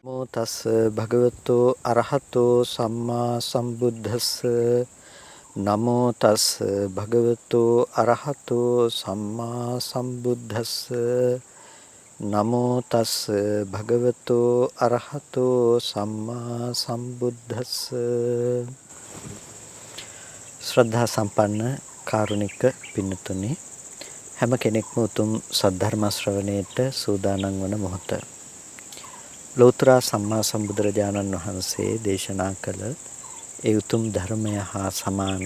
නමෝ තස් භගවතෝ අරහතෝ සම්මා සම්බුද්දස්ස නමෝ තස් භගවතෝ අරහතෝ සම්මා සම්බුද්දස්ස නමෝ තස් භගවතෝ අරහතෝ සම්මා සම්බුද්දස්ස ශ්‍රද්ධා සම්පන්න කාරුණික පින්නතුනි හැම කෙනෙක්ම උතුම් සද්ධර්ම ශ්‍රවණයට සූදානම් වන මොහොත ලෝතර සම්මා සම්බුදුරජාණන් වහන්සේ දේශනා කළ ඒ උතුම් ධර්මය හා සමාන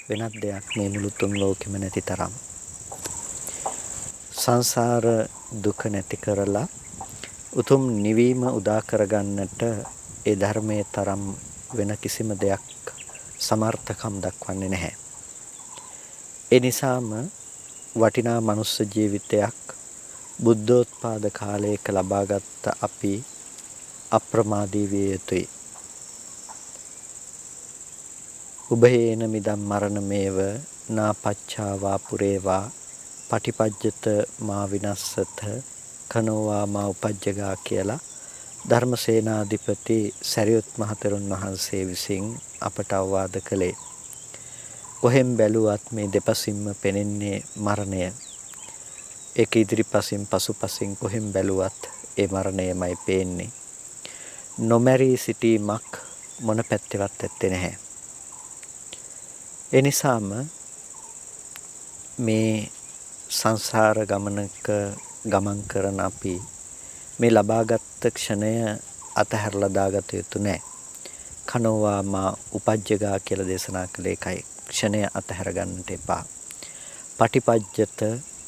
වෙනත් දෙයක් මේ මුළු තුන් ලෝකෙම නැති තරම් සංසාර දුක නැති කරලා උතුම් නිවීම උදා කරගන්නට ඒ ධර්මයේ තරම් වෙන කිසිම දෙයක් සමර්ථකම් දක්වන්නේ නැහැ. ඒ නිසාම වටිනා මනුස්ස ජීවිතයක් බුද්ධෝත්පාද කාලයක ලබාගත් අපි අප්‍රමාදී විය යුතුයි. උභයේන මිදම් මරණමේව නාපච්චාවා පුරේවා පටිපජ්ජත මා විනස්සත කනෝවා මා උපජ්ජගා කියලා ධර්මසේනාධිපති සරියුත් මහතෙරුන් වහන්සේ විසින් අපට අවවාද කළේ. කොහෙන් බැලුවත් මේ දෙපසින්ම පෙනෙන්නේ මරණය. ඒක ඉදිරිපසින් පසුපසින් කොහෙන් බැලුවත් ඒ මරණයමයි පේන්නේ. නොමැරී සිටීමක් මොන පැත්තෙවත් ඇත්තේ නැහැ. ඒ නිසාම මේ සංසාර ගමනක ගමන් කරන අපි මේ ලබාගත් ක්ෂණය අතහැරලා දාගත යුතු නැහැ. කනෝවා මා උපජ්ජගා කියලා දේශනා කළේ ඒකයි. ක්ෂණය අතහැර ගන්නට එපා. පටිපජ්ජත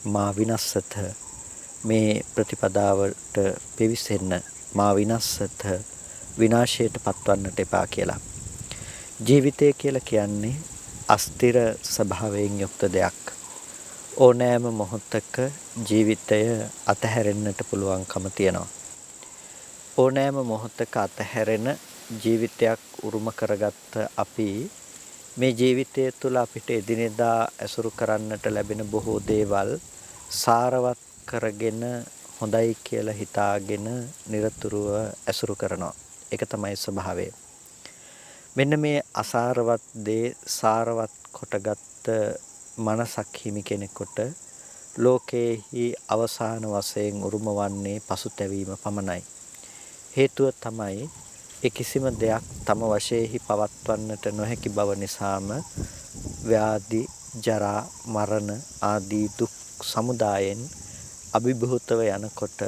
මා විනස්සත මේ ප්‍රතිපදාවට පිවිසෙන්න මා විනස්සත විනාශයට පත්වන්නට එපා කියලා. ජීවිතය කියලා කියන්නේ අස්තිර ස්වභාවයෙන් යුක්ත දෙයක්. ඕනෑම මොහොතක ජීවිතය අතහැරෙන්නට පුළුවන්කම තියෙනවා. ඕනෑම මොහොතක අතහැරෙන ජීවිතයක් උරුම කරගත්ත අපි මේ ජීවිතය තුළ අපිට එදිනෙදා ඇසුරු කරන්නට ලැබෙන බොහෝ දේවල් සාරවත් කරගෙන හොඳයි කියලා හිතාගෙන නිරතුරුව ඇසුරු කරනවා. ඒක තමයි ස්වභාවය. මෙන්න මේ අසාරවත් දේ සාරවත් කොටගත් මනසක් හිමි කෙනෙකුට ලෝකයේහි අවසාන වශයෙන් උරුම වන්නේ පසුතැවීම පමණයි. හේතුව තමයි ඒ කිසිම දෙයක් තම වශයෙන්හි පවත්වන්නට නොහැකි බව නිසාම ව්‍යාධි, ජරා, මරණ ආදී දුක් සමුදායෙන් අභිභූතව යනකොට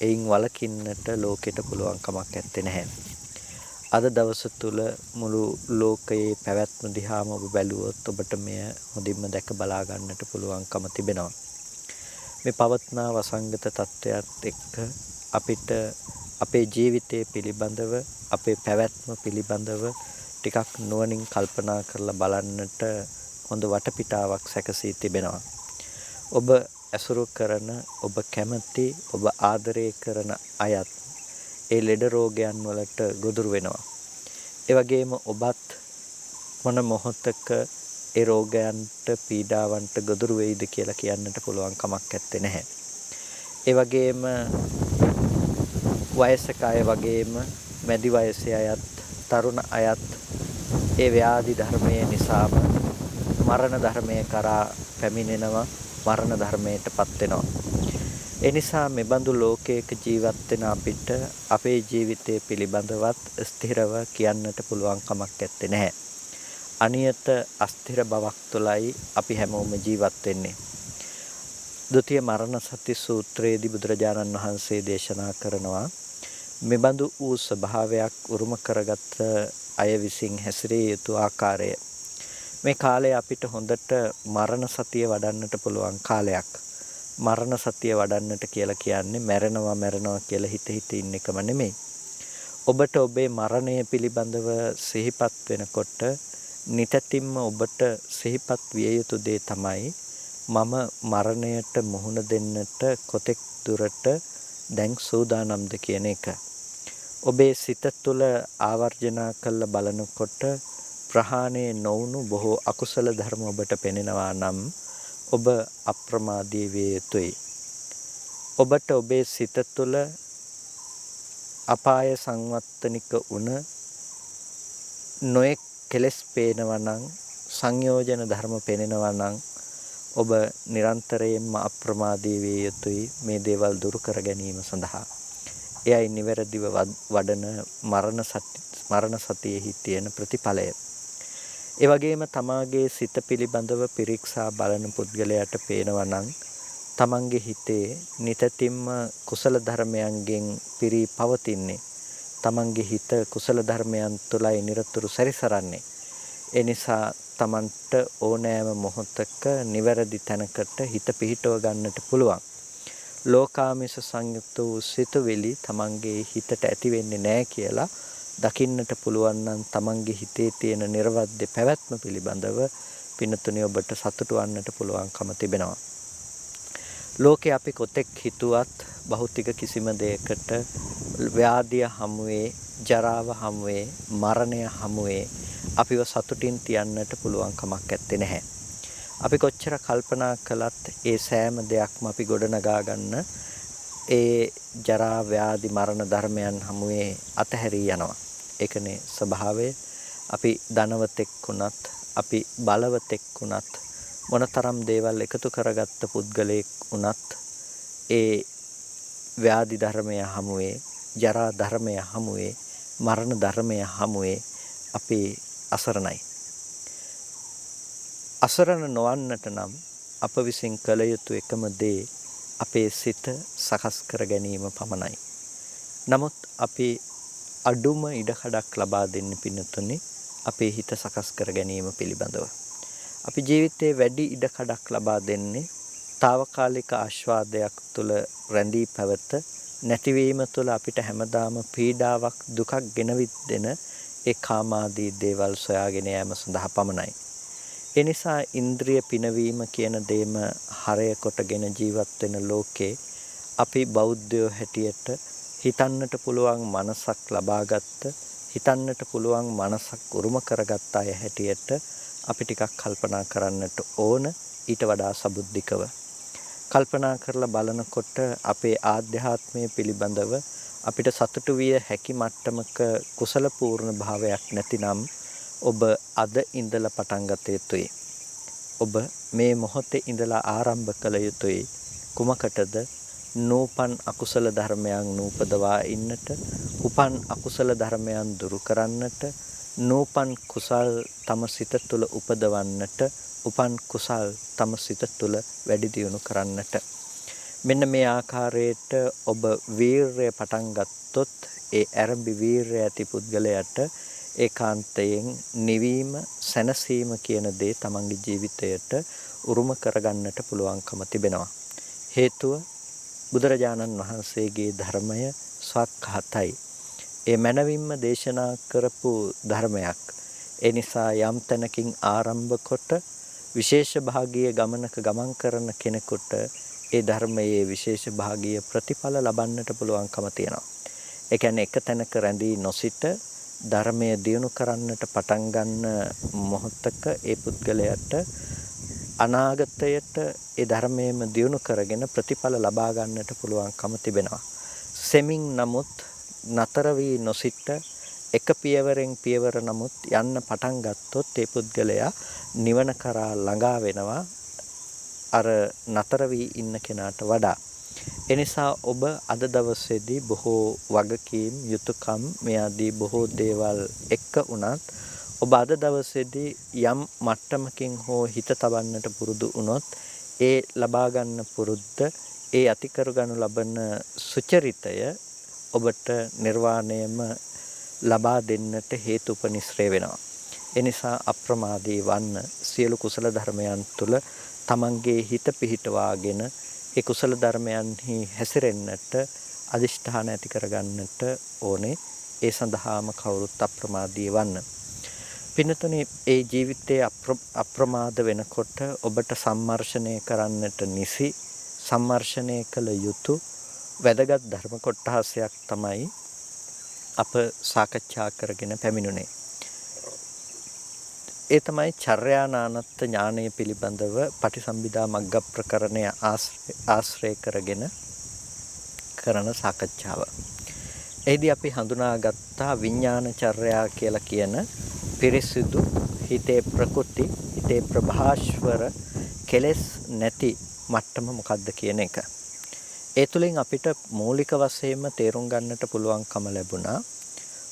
එයින් වළකින්නට ලෝකෙට පුළුවන් කමක් නැත්තේ නැහැ. අද දවස තුල මුළු ලෝකයේ පැවැත්ම දිහාම ඔබ බැලුවොත් ඔබට මෙය හොඳින්ම දැක බලා ගන්නට පුළුවන්කම තිබෙනවා. මේ පවත්නා වසංගත තත්ත්වයට එක්ක අපිට අපේ ජීවිතය පිළිබඳව අපේ පැවැත්ම පිළිබඳව ටිකක් නුවණින් කල්පනා කරලා බලන්නට හොඳ වටපිටාවක් සැකසී තිබෙනවා. ඔබ ඇසුරු කරන, ඔබ කැමති, ඔබ ආදරය කරන අයත් ඒ ලෙඩ රෝගයන් වලට ගොදුරු වෙනවා. ඒ වගේම ඔබත් මොන මොහොතක ඒ රෝගයන්ට පීඩාවන්ට ගොදුරු වෙයිද කියලා කියන්නට පුළුවන් කමක් නැත්තේ නැහැ. ඒ වගේම වයසක අය වගේම මැදි වයසේ අයත් තරුණ අයත් ඒ ව්‍යාධි ධර්මයේ නිසාම මරණ ධර්මයේ කරා පැමිණෙනවා, මරණ ධර්මයටපත් වෙනවා. ඒ නිසා මෙබඳු ලෝකයක ජීවත් වෙන අපිට අපේ ජීවිතය පිළිබඳවත් ස්ථිරව කියන්නට පුළුවන් කමක් නැත්තේ නැහැ. අනියත අස්ථිර බවක් තුළයි අපි හැමෝම ජීවත් වෙන්නේ. ဒုတိ ය මරණ සති සූත්‍රයේදී බුදුරජාණන් වහන්සේ දේශනා කරනවා මෙබඳු වූ ස්වභාවයක් උරුම කරගත් අය විසින් හැසිරිය යුතු ආකාරය. මේ කාලය අපිට හොඳට මරණ සතිය වඩන්නට පුළුවන් කාලයක්. මරණ සතිය වඩන්නට කියලා කියන්නේ මැරෙනවා කියලා හිත ඉන්න එකම නෙමෙයි. ඔබට ඔබේ මරණය පිළිබඳව සිහිපත් වෙනකොට නිතැතිම්ම ඔබට සිහිපත් විය යුතු දේ තමයි මම මරණයට මුහුණ දෙන්නට කොතෙක් දුරට දැන් සූදානම්ද කියන එක. ඔබේ සිත තුළ ආවර්ජනා කළ බලනකොට ප්‍රහාණය නොවුණු බොහෝ අකුසල ධර්ම ඔබට පෙනෙනවා නම් ඔබ අප්‍රමාදී විය යුතුයි. ඔබට ඔබේ සිත තුළ අපාය සංවත්තනික වුණ නොඑක් කෙලස් පේනවා නම් සංයෝජන ධර්ම පෙනෙනවා නම් ඔබ නිරන්තරයෙන්ම අප්‍රමාදී විය යුතුයි මේ දේවල් දුරු කර ගැනීම සඳහා. එයයි නිවැරදිව වඩන මරණ සතියෙහි තියෙන ප්‍රතිඵලය. ඒ වගේම තමාගේ සිත පිළිබඳව පිරික්සා බලන පුද්ගලයාට පේනවා නම් තමන්ගේ හිතේ නිතැතිම්ම කුසල ධර්මයන්ගෙන් පිරී පවතින්නේ. තමන්ගේ හිත කුසල ධර්මයන් තුළයි නිරතුරු සැරිසරන්නේ. ඒ නිසා තමන්ට ඕනෑම මොහොතක නිවැරදි තැනකට හිත පිහිටව ගන්නට පුළුවන්. ලෝකාමිස සංයුක්ත වූ සිතුවිලි තමන්ගේ හිතට ඇති වෙන්නේ නැහැ කියලා දකින්නට පුළුවන් නම් තමන්ගේ හිතේ තියෙන නිර්වද්‍ය පැවැත්ම පිළිබඳව පින්නතුණි ඔබට සතුටු වන්නට පුළුවන්කම තිබෙනවා. ලෝකේ අපි කොතෙක් හිතුවත් භෞතික කිසිම දෙයකට ව්‍යාධිය හමුවේ, ජරාව හමුවේ, මරණය හමුවේ අපිව සතුටින් තියන්නට පුළුවන් කමක් නැත්තේ නැහැ. අපි කොච්චර කල්පනා කළත් ඒ සෑම දෙයක්ම අපි ගොඩනගා ගන්න ඒ ජරා ව්‍යාධි මරණ ධර්මයන් හමුවේ අතහැරී යනවා. ඒකනේ ස්වභාවය. අපි ධනවතෙක් වුණත්, අපි බලවතෙක් වුණත්, මොනතරම් දේවල් එකතු කරගත්ත පුද්ගලයෙක් වුණත් ඒ ව්‍යාධි ධර්මය හමුවේ, ජරා ධර්මය හමුවේ, මරණ ධර්මය හමුවේ අපි අසරණයි. අසරණ නොවන්නට නම් අප විසින් කළ යුතු එකම දේ අපේ සිත සකස් කර ගැනීම පමණයි. නමුත් අපි අඩුම ඉඩකඩක් ලබා දෙන්න පින්නතුනි අපේ හිත සකස් කර ගැනීම පිළිබඳව. අපි ජීවිතයේ වැඩි ඉඩකඩක් ලබා දෙන්නේ తాවකාලික ආස්වාදයක් තුළ රැඳී පැවත නැතිවීම තුළ අපිට හැමදාම පීඩාවක් දුකක් ගෙනවිත් දෙන ඒ කාමාදී දේවල් සොයාගෙන යාම සඳහා පමණයි. ඒ නිසා ඉන්ද්‍රිය පිනවීම කියන දේම හරය කොටගෙන ජීවත් වෙන ලෝකේ අපි බෞද්ධයෝ හැටියට හිතන්නට පුළුවන් මනසක් ලබාගත්ත, හිතන්නට පුළුවන් මනසක් උරුම කරගත්ත අය හැටියට අපි ටිකක් කල්පනා කරන්නට ඕන. ඊට වඩා සබුද්ධිකව කල්පනා කරලා බලනකොට අපේ ආධ්‍යාත්මය පිළිබඳව අපිට සතුටු විය හැකි මට්ටමක කුසල පූර්ණ භාවයක් නැතිනම් ඔබ අද ඉඳලා පටන් ගත යුතුයි. ඔබ මේ මොහොතේ ඉඳලා ආරම්භ කළ යුතුයි. කුමකටද? නූපන් අකුසල ධර්මයන් නූපදවා ඉන්නට, උපන් අකුසල ධර්මයන් දුරු කරන්නට, නූපන් කුසල් තම සිත තුළ උපදවන්නට, උපන් කුසල් තම සිත තුළ වැඩි දියුණු කරන්නට. මෙන්න මේ ආකාරයට ඔබ වීරය පටන් ගත්තොත් ඒ ආරම්භ වීරය ඇති පුද්ගලයාට ඒකාන්තයෙන් නිවීම, සැනසීම කියන දේ තමන්ගේ ජීවිතයට උරුම කරගන්නට පුළුවන්කම තිබෙනවා. හේතුව බුදුරජාණන් වහන්සේගේ ධර්මය ස්වකහතයි. ඒ මනවින්ම දේශනා කරපු ධර්මයක්. ඒ නිසා යම් තැනකින් ආරම්භ කොට විශේෂ භාගීය ගමනක ගමන් කරන කෙනෙකුට ඒ ධර්මයේ විශේෂ භාගීය ප්‍රතිඵල ලබන්නට පුළුවන්කම තියෙනවා. ඒ කියන්නේ එක තැනක රැඳී නොසිට ධර්මය දියුණු කරන්නට පටන් ගන්න මොහොතක ඒ පුද්ගලයාට අනාගතයට ඒ ධර්මයේම දියුණු කරගෙන ප්‍රතිඵල ලබා ගන්නට පුළුවන්කම තිබෙනවා. සෙමින් නමුත් නතර වී නොසිට එක පියවරෙන් පියවර නමුත් යන්න පටන් ගත්තොත් ඒ පුද්ගලයා නිවන කරා ළඟා වෙනවා අර නතර වී ඉන්න කෙනාට වඩා. එනිසා ඔබ අද දවසේදී බොහෝ වගකීම්, යුතුයකම් මේ ආදී බොහෝ දේවල් එක්ක උනත් ඔබ අද දවසේදී යම් මට්ටමකින් හෝ හිත තබන්නට පුරුදු වුණොත් ඒ ලබා ගන්න පුරුද්ද, ඒ ඇති කර ගන්න ලබන සුචරිතය ඔබට නිර්වාණයම ලබා දෙන්නට හේතුපනිශ්‍රේ වෙනවා. එනිසා අප්‍රමාදී වන්න, සියලු කුසල ධර්මයන් තුළ තමන්ගේ හිත පිහිටවාගෙන ඒ කුසල ධර්මයන්හි හැසිරෙන්නට අදිෂ්ඨාන ඇති කරගන්නට ඕනේ. ඒ සඳහාම කවුරුත් අප්‍රමාදී වන්න. පින්නතුනේ ඒ ජීවිතයේ අප්‍රමාද වෙනකොට ඔබට සම්මර්ෂණය කරන්නට නිසි, සම්මර්ෂණය කළ යුතු වැදගත් ධර්ම කොටහසක් තමයි අප සාකච්ඡා කරගෙන පැමිණුනේ. ඒ තමයි චර්යානානත්ත ඥානය පිළිබඳව පටිසම්භිදා මග්ග ප්‍රකරණය ආශ්‍රය කරගෙන කරන සාකච්ඡාව. එහිදී අපි හඳුනාගත්තා විඥානචර්යා කියලා කියන පිරිසිදු හිතේ ප්‍රකෘති, හිතේ ප්‍රභාස්වර කෙලෙස් නැති මට්ටම මොකක්ද කියන එක. ඒ තුලින් අපිට මූලික වශයෙන්ම තේරුම් ගන්නට පුළුවන්කම ලැබුණා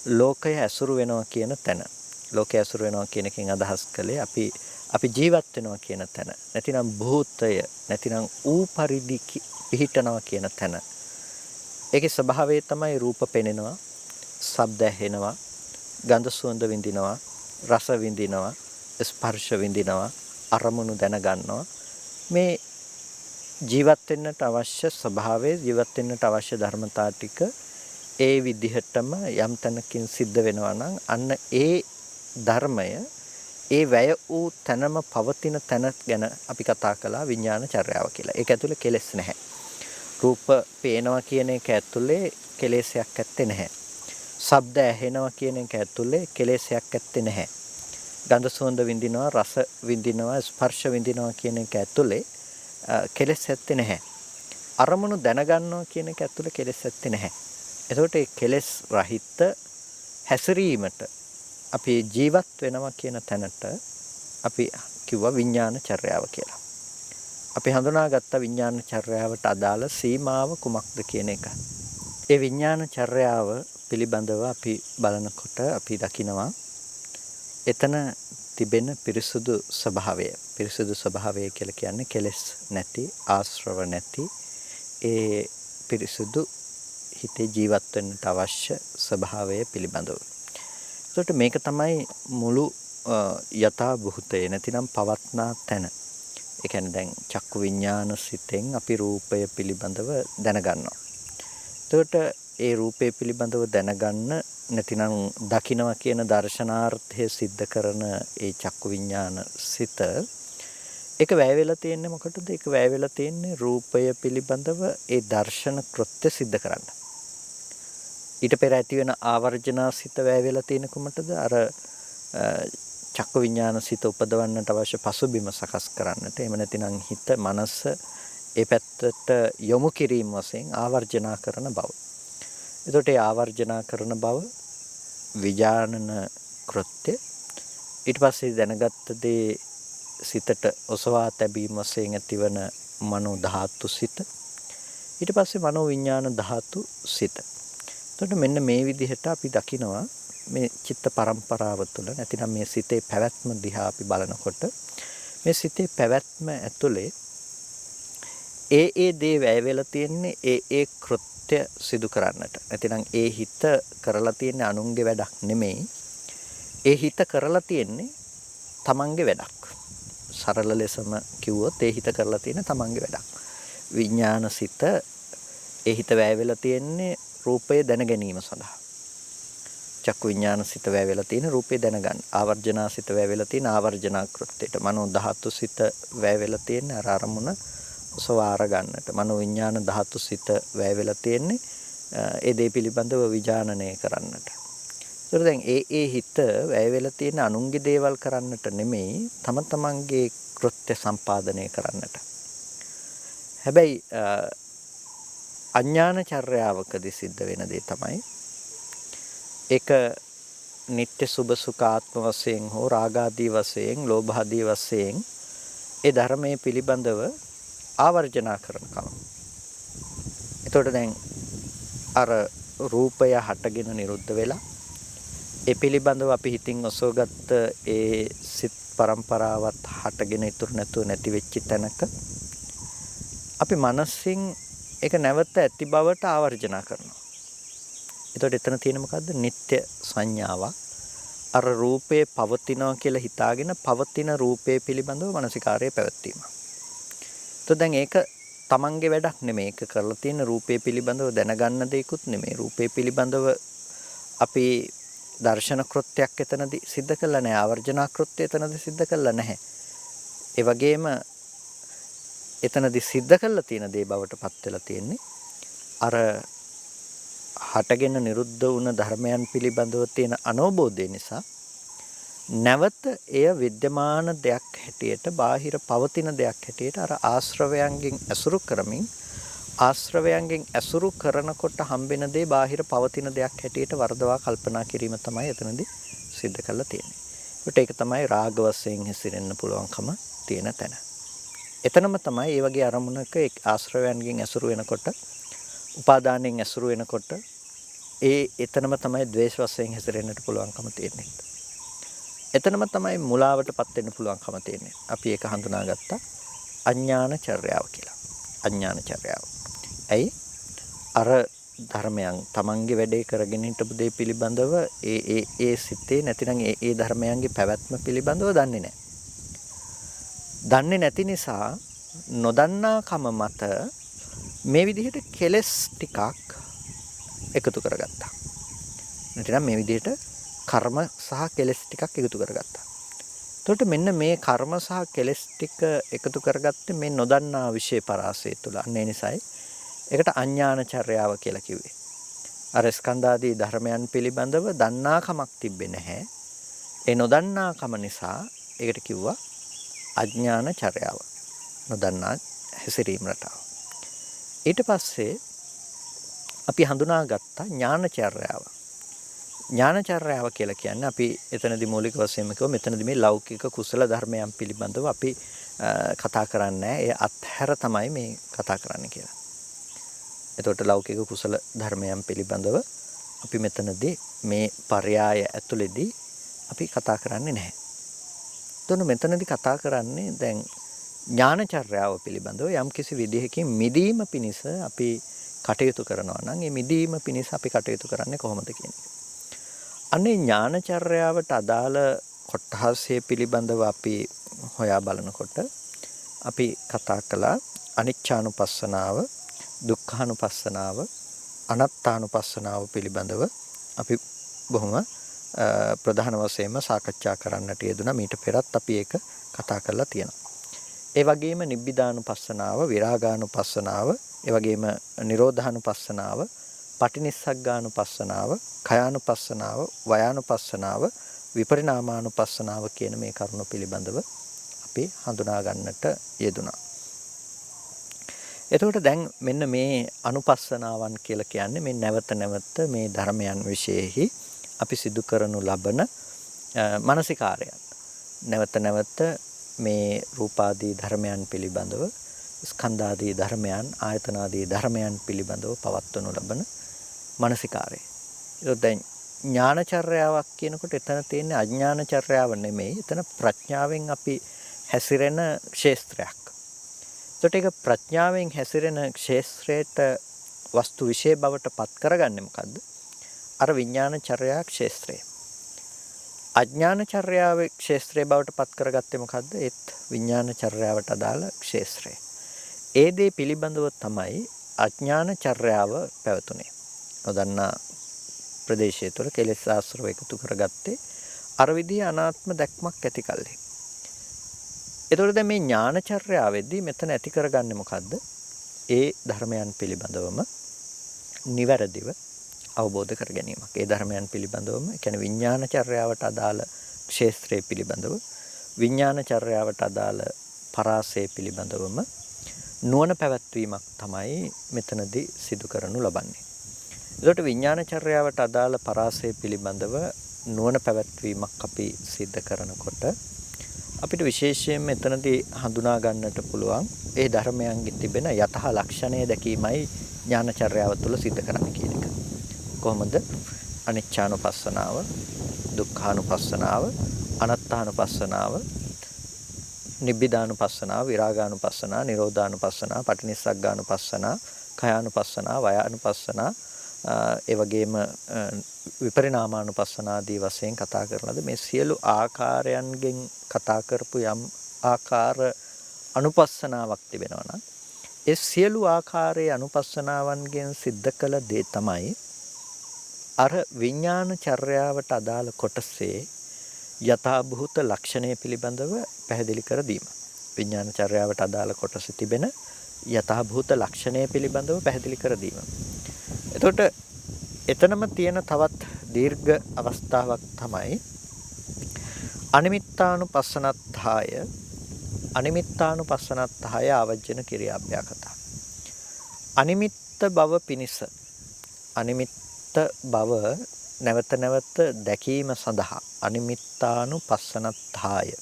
ලෝකය ඇසුරු වෙනවා කියන තැන. ලෝකය ඇසුරු වෙනවා කියන එකෙන් අදහස් කළේ අපි ජීවත් වෙනවා කියන තැන. නැතිනම් භූතය, නැතිනම් ඌ පරිදි පිහිටනවා කියන තැන. ඒකේ ස්වභාවය තමයි රූප පෙනෙනවා, ශබ්ද ඇහෙනවා, ගන්ධ සුවඳ විඳිනවා, රස විඳිනවා, ස්පර්ශ විඳිනවා, අරමුණු දැනගන්නවා. මේ ජීවත් වෙන්නට අවශ්‍ය ස්වභාවය, ජීවත් වෙන්නට අවශ්‍ය ධර්මතා ටික ඒ විදිහටම යම් තැනකින් සිද්ධ වෙනවා නම් අන්න ඒ ධර්මය ඒ වැය වූ තැනම පවතින තැන ගැන අපි කතා කළා විඥාන චර්යාව කියලා. ඒක ඇතුලේ කෙලෙස් නැහැ. රූප පේනවා කියන එක ඇතුලේ කෙලෙසයක් ඇත්තේ නැහැ. ශබ්ද ඇහෙනවා කියන එක ඇතුලේ කෙලෙසයක් ඇත්තේ නැහැ. ගන්ධ සුවඳ විඳිනවා, රස විඳිනවා, ස්පර්ශ විඳිනවා කියන එක ඇතුලේ කෙලෙස් ඇත්තේ නැහැ. අරමුණු දැනගන්නවා කියන එක ඇතුලේ කෙලෙස් ඇත්තේ නැහැ. එතකොට මේ කෙලෙස් රහිත හැසිරීමට අපි ජීවත් වෙනවා කියන තැනට අපි කිව්වා විඥාන චර්යාව කියලා. අපි හඳුනාගත්ත විඥාන චර්යාවට අදාළ සීමාව කුමක්ද කියන එක. ඒ විඥාන චර්යාව පිළිබඳව අපි බලනකොට අපි දකිනවා එතන තිබෙන පිරිසුදු ස්වභාවය. පිරිසුදු ස්වභාවය කියලා කියන්නේ කෙලෙස් නැති, ආශ්‍රව නැති ඒ පිරිසුදු හිතේ ජීවත් වෙන්නට අවශ්‍ය ස්වභාවය පිළිබඳව. ඒකට මේක තමයි මුළු යථා භූතය නැතිනම් පවත්නා තැන. ඒ කියන්නේ දැන් චක්කු විඥාන සිතෙන් අපි රූපය පිළිබඳව දැනගන්නවා. එතකොට ඒ රූපය පිළිබඳව දැනගන්න නැතිනම් දකිනවා කියන දර්ශනාර්ථය સિદ્ધ කරන ඒ චක්කු විඥාන සිත ඒක වැය වෙලා තියෙන්නේ මොකටද? ඒක වැය වෙලා තියෙන්නේ රූපය පිළිබඳව ඒ දර්ශන කෘත්‍ය સિદ્ધ කරන්න. ඊට පෙර ඇති වෙන ආවර්ජනාසිත වැය වෙලා තියෙන කොමටද? අර චක්ක විඥාන සිත උපදවන්නට අවශ්‍ය පසුබිම සකස් කරන්නට. එහෙම නැතිනම් හිත, මනස ඒ පැත්තට යොමු කිරීම වශයෙන් ආවර්ජනා කරන බව. එතකොට ඒ ආවර්ජනා කරන බව විඥානන කෘත්‍ය. ඊට පස්සේ දැනගත්ත දේ සිතට ඔසවා තැබීම වශයෙන් ඇතිවන මනෝ ධාතු සිත. ඊට පස්සේ මනෝ විඥාන ධාතු සිත. එතකොට මෙන්න මේ විදිහට අපි දකිනවා මේ චිත්ත පරම්පරාව තුළ නැතිනම් මේ සිතේ පැවැත්ම දිහා අපි බලනකොට මේ සිතේ පැවැත්ම ඇතුලේ ඒ දේ වැය වෙලා තියෙන්නේ ඒ කෘත්‍ය සිදු කරන්නට. නැතිනම් ඒ හිත කරලා තියෙන්නේ අනුන්ගේ වැඩක් නෙමෙයි. ඒ හිත කරලා තියෙන්නේ තමන්ගේ වැඩක්. සරල ලෙසම කිව්වොත් ඒ හිත කරලා තියෙන්නේ තමන්ගේ වැඩක්. විඥාන සිත ඒ හිත වැය වෙලා තියෙන්නේ රූපය දැන ගැනීම සඳහා. චක්කු විඥාන සිත වැය වෙලා තියෙන රූපය දැනගන්න. ආවර්ජනා සිත වැය වෙලා තියෙන ආවර්ජනා කෘත්‍යයට. මනෝ ධාතු සිත වැය වෙලා තියෙන අර අරමුණ ඔසවාර ගන්නට. මනෝ විඥාන ධාතු සිත වැය වෙලා තියෙන්නේ ඒ දේ පිළිබඳව විඥානනය කරන්නට. ඒතර දැන් ඒ හිත වැය වෙලා තියෙන අනුන්ගේ දේවල් කරන්නට නෙමෙයි තම තමන්ගේ කෘත්‍ය සම්පාදනය කරන්නට. හැබැයි අඥාන චර්යාවකදී සිද්ධ වෙන දේ තමයි ඒක නিত্য සුභ සුඛ ආත්ම වශයෙන් හෝ රාගාදී වශයෙන් ලෝභ ආදී වශයෙන් ඒ ධර්මයේ පිළිබඳව ආවර්ජනා කරනකම. එතකොට දැන් අර රූපය හටගෙන නිරුද්ධ වෙලා ඒ පිළිබඳව අපි හිතින් ඔසවගත්ත ඒ සිත් පරම්පරාවත් හටගෙන ඉතුරු නැතුව නැති වෙච්ච තැනක අපි මනසින් ඒක නැවත ඇති බවට ආවර්ජනා කරනවා. එතකොට එතන තියෙන මොකද්ද? නিত্য සංඥාවක්. අර රූපේ පවතිනවා කියලා හිතාගෙන පවතින රූපේ පිළිබඳව මානසිකාරය පැවැත්වීම. එතකොට දැන් ඒක තමන්ගේ වැඩක් නෙමෙයි. ඒක කරලා තියෙන රූපේ පිළිබඳව දැනගන්න දෙයක්ුත් නෙමෙයි. රූපේ පිළිබඳව අපි දර්ශන කෘත්‍යයක් එතනදී සිද්ධ කළා නැහැ. ආවර්ජනා කෘත්‍ය එතනදී සිද්ධ කළා නැහැ. ඒ වගේම එතනදී සිද්ධ කළා තියෙන දේ බවට පත් වෙලා තියෙන්නේ අර හටගෙන නිරුද්ධ වුණ ධර්මයන් පිළිබඳව තියෙන අනෝබෝධය නිසා නැවත එය විද්‍යමාන දෙයක් හැටියට බාහිර පවතින දෙයක් හැටියට අර ආශ්‍රවයන්ගෙන් ඇසුරු කරමින් ආශ්‍රවයන්ගෙන් ඇසුරු කරනකොට හම්බෙන දේ බාහිර පවතින දෙයක් හැටියට වර්ධවා කල්පනා කිරීම තමයි එතනදී සිද්ධ කරලා තියෙන්නේ. ඒක තමයි රාග වශයෙන් හැසිරෙන්න පුළුවන්කම තියෙන තැන. එතනම තමයි මේ වගේ අරමුණක ආශ්‍රවයන්ගෙන් ඇසුරු වෙනකොට, උපාදානයෙන් ඇසුරු වෙනකොට එතනම තමයි ද්වේෂ වශයෙන් හැසිරෙන්නට පුළුවන්කම තියෙන්නේ. එතනම තමයි මුලාවටපත් වෙන්න පුළුවන්කම තියෙන්නේ. අපි ඒක හඳුනාගත්තා අඥාන චර්යාව කියලා. අඥාන චර්යාව. ඇයි? අර ධර්මයන් තමන්ගේ වැඩේ කරගෙන හිටපු දේ පිළිබඳව ඒ සිතේ නැතිනම් ඒ ධර්මයන්ගේ පැවැත්ම පිළිබඳව දන්නේ නැහැ. දන්නේ නැති නිසා නොදන්නාකම මත මේ විදිහට කෙලස් ටිකක් එකතු කරගත්තා. නැතිනම් මේ විදිහට කර්ම සහ කෙලස් ටිකක් එකතු කරගත්තා. එතකොට මෙන්න මේ කර්ම සහ කෙලස් ටික එකතු කරගත්තේ මේ නොදන්නා විශේෂ පරාසය තුළ. අන්න ඒ නිසායි ඒකට අඥාන චර්යාව කියලා කිව්වේ. අර ස්කන්ධාදී ධර්මයන් පිළිබඳව දන්නාකමක් තිබෙන්නේ නැහැ. ඒ නොදන්නාකම නිසා ඒකට කිව්වා අඥාන චර්යාව. නොදන්නා හැසිරීම රටාව. ඊට පස්සේ අපි හඳුනාගත්ත ඥානචර්යාව. ඥානචර්යාව කියලා කියන්නේ අපි එතනදී මූලික වශයෙන්ම කිව්ව මෙතනදී මේ ලෞකික කුසල ධර්මයන් පිළිබඳව අපි කතා කරන්නේ ඒ අත්හැර තමයි මේ කතා කරන්නේ කියලා. එතකොට ලෞකික කුසල ධර්මයන් පිළිබඳව අපි මෙතනදී මේ පරයය ඇතුළේදී අපි කතා කරන්නේ නැහැ. එතකොට මෙතනදී කතා කරන්නේ දැන් ඥානචර්යාව පිළිබඳව යම් කිසි විදිහකින් මිදීම පිණිස අපි කටයුතු කරනවා නම් ඒ මිදීම පිණිස අපි කටයුතු කරන්නේ කොහොමද කියන එක. අනේ ඥානචර්යාවට අදාළ කොටහසේ පිළිබඳව අපි හොයා බලනකොට අපි කතා කළා අනිච්චානුපස්සනාව, දුක්ඛානුපස්සනාව, අනාත්තානුපස්සනාව පිළිබඳව අපි බොහොම ප්‍රධාන වශයෙන්ම සාකච්ඡා කරන්නට යෙදුණා. මීට පෙරත් අපි ඒක කතා කරලා තියෙනවා. ඒ වගේම නිබ්බිදානුපස්සනාව, විරාගානුපස්සනාව, ඒ වගේම නිරෝධානුපස්සනාව, පටිනිස්සග්ගානුපස්සනාව, khයානුපස්සනාව, වයානුපස්සනාව, විපරිණාමානුපස්සනාව කියන මේ කරුණු පිළිබඳව අපි හඳුනා ගන්නට යෙදුණා. එතකොට දැන් මෙන්න මේ අනුපස්සනාවන් කියලා කියන්නේ මේ නැවත නැවත මේ ධර්මයන් විශේෂෙහි අපි සිදු කරනු ලබන මානසිකාරයන්. නැවත නැවත මේ රූපාදී ධර්මයන් පිළිබඳව, ස්කන්ධාදී ධර්මයන්, ආයතනාදී ධර්මයන් පිළිබඳව පවත්වනු ලබන මානසිකාරය. ඒක දැන් ඥානචර්යාවක් කියනකොට එතන තියෙන්නේ අඥානචර්යාව නෙමෙයි. එතන ප්‍රඥාවෙන් අපි හැසිරෙන ක්ෂේත්‍රයක්. ඒකට ඒක ප්‍රඥාවෙන් හැසිරෙන ක්ෂේත්‍රයට වස්තු විශේෂ බවට පත් කරගන්නේ මොකද්ද? අර විඥානචර්යා ක්ෂේත්‍රය. අඥානචර්යාවේ ක්ෂේත්‍රය බවට පත් කරගත්තේ මොකද්ද? ඒත් විඥානචර්යාවට අදාළ ක්ෂේත්‍රය. ඒ දේ පිළිබඳව තමයි අඥානචර්යාව පැවතුනේ. නොදන්නා ප්‍රදේශය තුළ කෙලෙස් ආශ්‍රව එකතු කරගත්තේ අර විදිහේ අනාත්ම දැක්මක් ඇති කල්හි. එතකොට දැන් මේ ඥානචර්යාවෙදී මෙතන ඇති කරගන්නේ මොකද්ද? ඒ ධර්මයන් පිළිබඳවම නිවැරදිව අවබෝධ කර ගැනීමක්. ඒ ධර්මයන් පිළිබඳවම කියන්නේ විඥානචර්යාවට අදාළ ක්ෂේත්‍රය පිළිබඳව, විඥානචර්යාවට අදාළ පරාසය පිළිබඳවම නුවණ පැවැත්වීමක් තමයි මෙතනදී සිදු කරනු ලබන්නේ. ඒකට විඥානචර්යාවට අදාළ පරාසය පිළිබඳව නුවණ පැවැත්වීමක් අපි සිද්ධ කරනකොට අපිට විශේෂයෙන්ම මෙතනදී හඳුනා ගන්නට පුළුවන් ඒ ධර්මයන්ගේ තිබෙන යතහ ලක්ෂණය දැකීමයි ඥානචර්යාව තුළ සිද්ධ කරන්නේ කියන එක. කොහොමද? අනිච්චානුපස්සනාව, දුක්ඛානුපස්සනාව, අනාත්තානුපස්සනාව, නිබ්බිදානුපස්සනාව, විරාගානුපස්සනාව, නිරෝධානුපස්සනාව, පටිනිස්සග්ගානුපස්සනාව, khයානුපස්සනාව, වයානුපස්සනාව, ඒ වගේම විපරිණාමානුපස්සනාදී වශයෙන් කතා කරනද මේ සියලු ආකාරයන්ගෙන් කතා කරපු යම් ආකාර අනුපස්සනාවක් තිබෙනවා නම් ඒ සියලු ආකාරයේ අනුපස්සනාවන්ගෙන් සිද්ධ කළ දේ තමයි අර විඥාන චර්යාවට අදාළ කොටසේ යථාභූත ලක්ෂණය පිළිබඳව පැහැදිලි කර දීම. විඥාන චර්යාවට අදාළ කොටසේ තිබෙන යථාභූත ලක්ෂණය පිළිබඳව පැහැදිලි කර දීම. එතකොට එතනම තියෙන තවත් දීර්ඝ අවස්ථාවක් තමයි අනිමිත්තානුපස්සනත්ථාය ආවජ්ජන කිරියාභ්‍යාකතා. අනිමිත්ත බව පිණිස අනිමිත්ත බව නැවත නැවත දැකීම සඳහා අනිමිත්තානුපස්සනත්ථාය.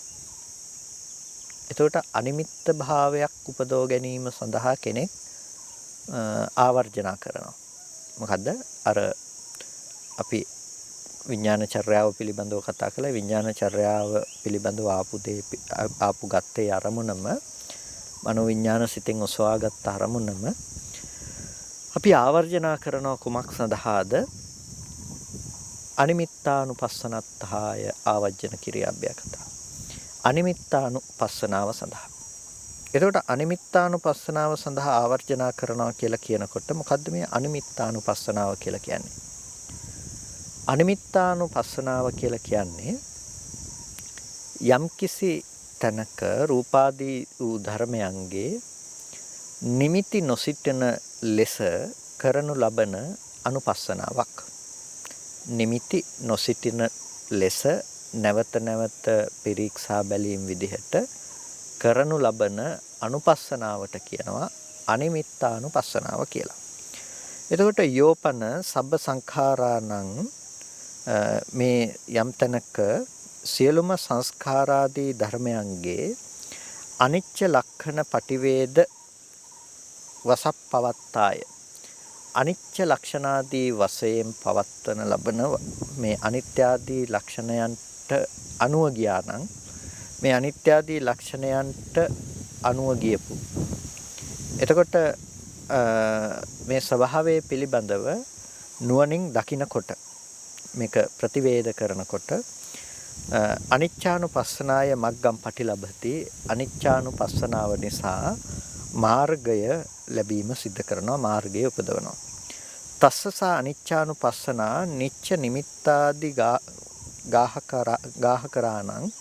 එතකොට අනිමිත්ත භාවයක් උපදව ගැනීම සඳහා කෙනෙක් ආවර්ජනා කරනවා. මොකද්ද? අර අපි විඥාන චර්යාව පිළිබඳව කතා කළා. විඥාන චර්යාව පිළිබඳව ආපු ගත්තේ අරමුණම මනෝ විඥාන සිතෙන් ඔසවාගත් අරමුණම අපි ආවර්ජනා කරන කුමක් සඳහාද? අනිමිත්තානුපස්සනත්ථාය ආවර්ජන ක්‍රියාභ්‍යාකතා. අනිමිත්තානුපස්සනාව සඳහා. එතකොට අනිමිත්තානුපස්සනාව සඳහා ආවර්ජනා කරනවා කියලා කියනකොට මොකද්ද මේ අනිමිත්තානුපස්සනාව කියලා කියන්නේ? අනිමිත්තානුපස්සනාව කියලා කියන්නේ යම්කිසි තැනක රූපාදී වූ ධර්මයන්ගේ නිමිති නොසිටින ලෙස කරනු ලබන අනුපස්සනාවක්. නිමිති නොසිටින ලෙස නැවත නැවත පිරික්සා බැලීම් විදිහට කරනු ලබන අනුපස්සනාවට කියනවා අනිමිත්තානුපස්සනාව කියලා. එතකොට යෝපන සබ්බ සංඛාරාණං මේ යම් තැනක සියලුම සංස්කාරාදී ධර්මයන්ගේ අනිච්ච ලක්ෂණ පටිවේද වසප්පවත්තාය. අනිච්ච ලක්ෂණාදී වශයෙන් පවත්වන ලබන මේ අනිත්‍යාදී ලක්ෂණයන්ට අනුව ගියා නම් මේ අනිත්‍යාදී ලක්ෂණයන්ට අනුව ගියපු. එතකොට මේ ස්වභාවය පිළිබඳව නුවණින් දකිනකොට මේක ප්‍රතිවේද කරනකොට අනිච්චානුපස්සනාය මග්ගම් පටිලබති. අනිච්චානුපස්සනාව නිසා මාර්ගය ලැබීම සිද්ධ කරනවා, මාර්ගය උපදවනවා. තස්සසා අනිච්චානුපස්සනා නිච්ච නිමිත්තාදි ගාහකරාණං.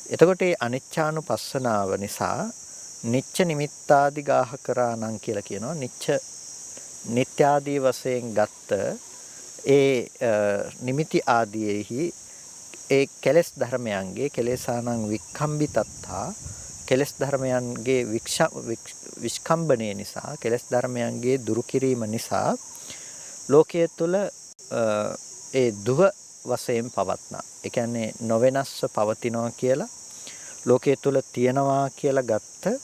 එතකොට මේ අනිච්චානුපස්සනාව නිසා නිච්ච නිමිත්තාදි ගාහකරාණං කියලා කියනවා. නිත්‍යාදී වශයෙන් ගත්ත ඒ නිමිති ආදීෙහි ඒ කෙලෙස් ධර්මයන්ගේ කෙලෙසානං වික්ඛම්බිතත්තා කෙලෙස් ධර්මයන්ගේ විස්කම්බණය නිසා කෙලෙස් ධර්මයන්ගේ දුරු කිරීම නිසා ලෝකයේ තුල ඒ දුව වශයෙන් පවත්නා. ඒ කියන්නේ නොවෙනස්ව පවතිනවා කියලා ලෝකයේ තුල තියනවා කියලා ගත්ත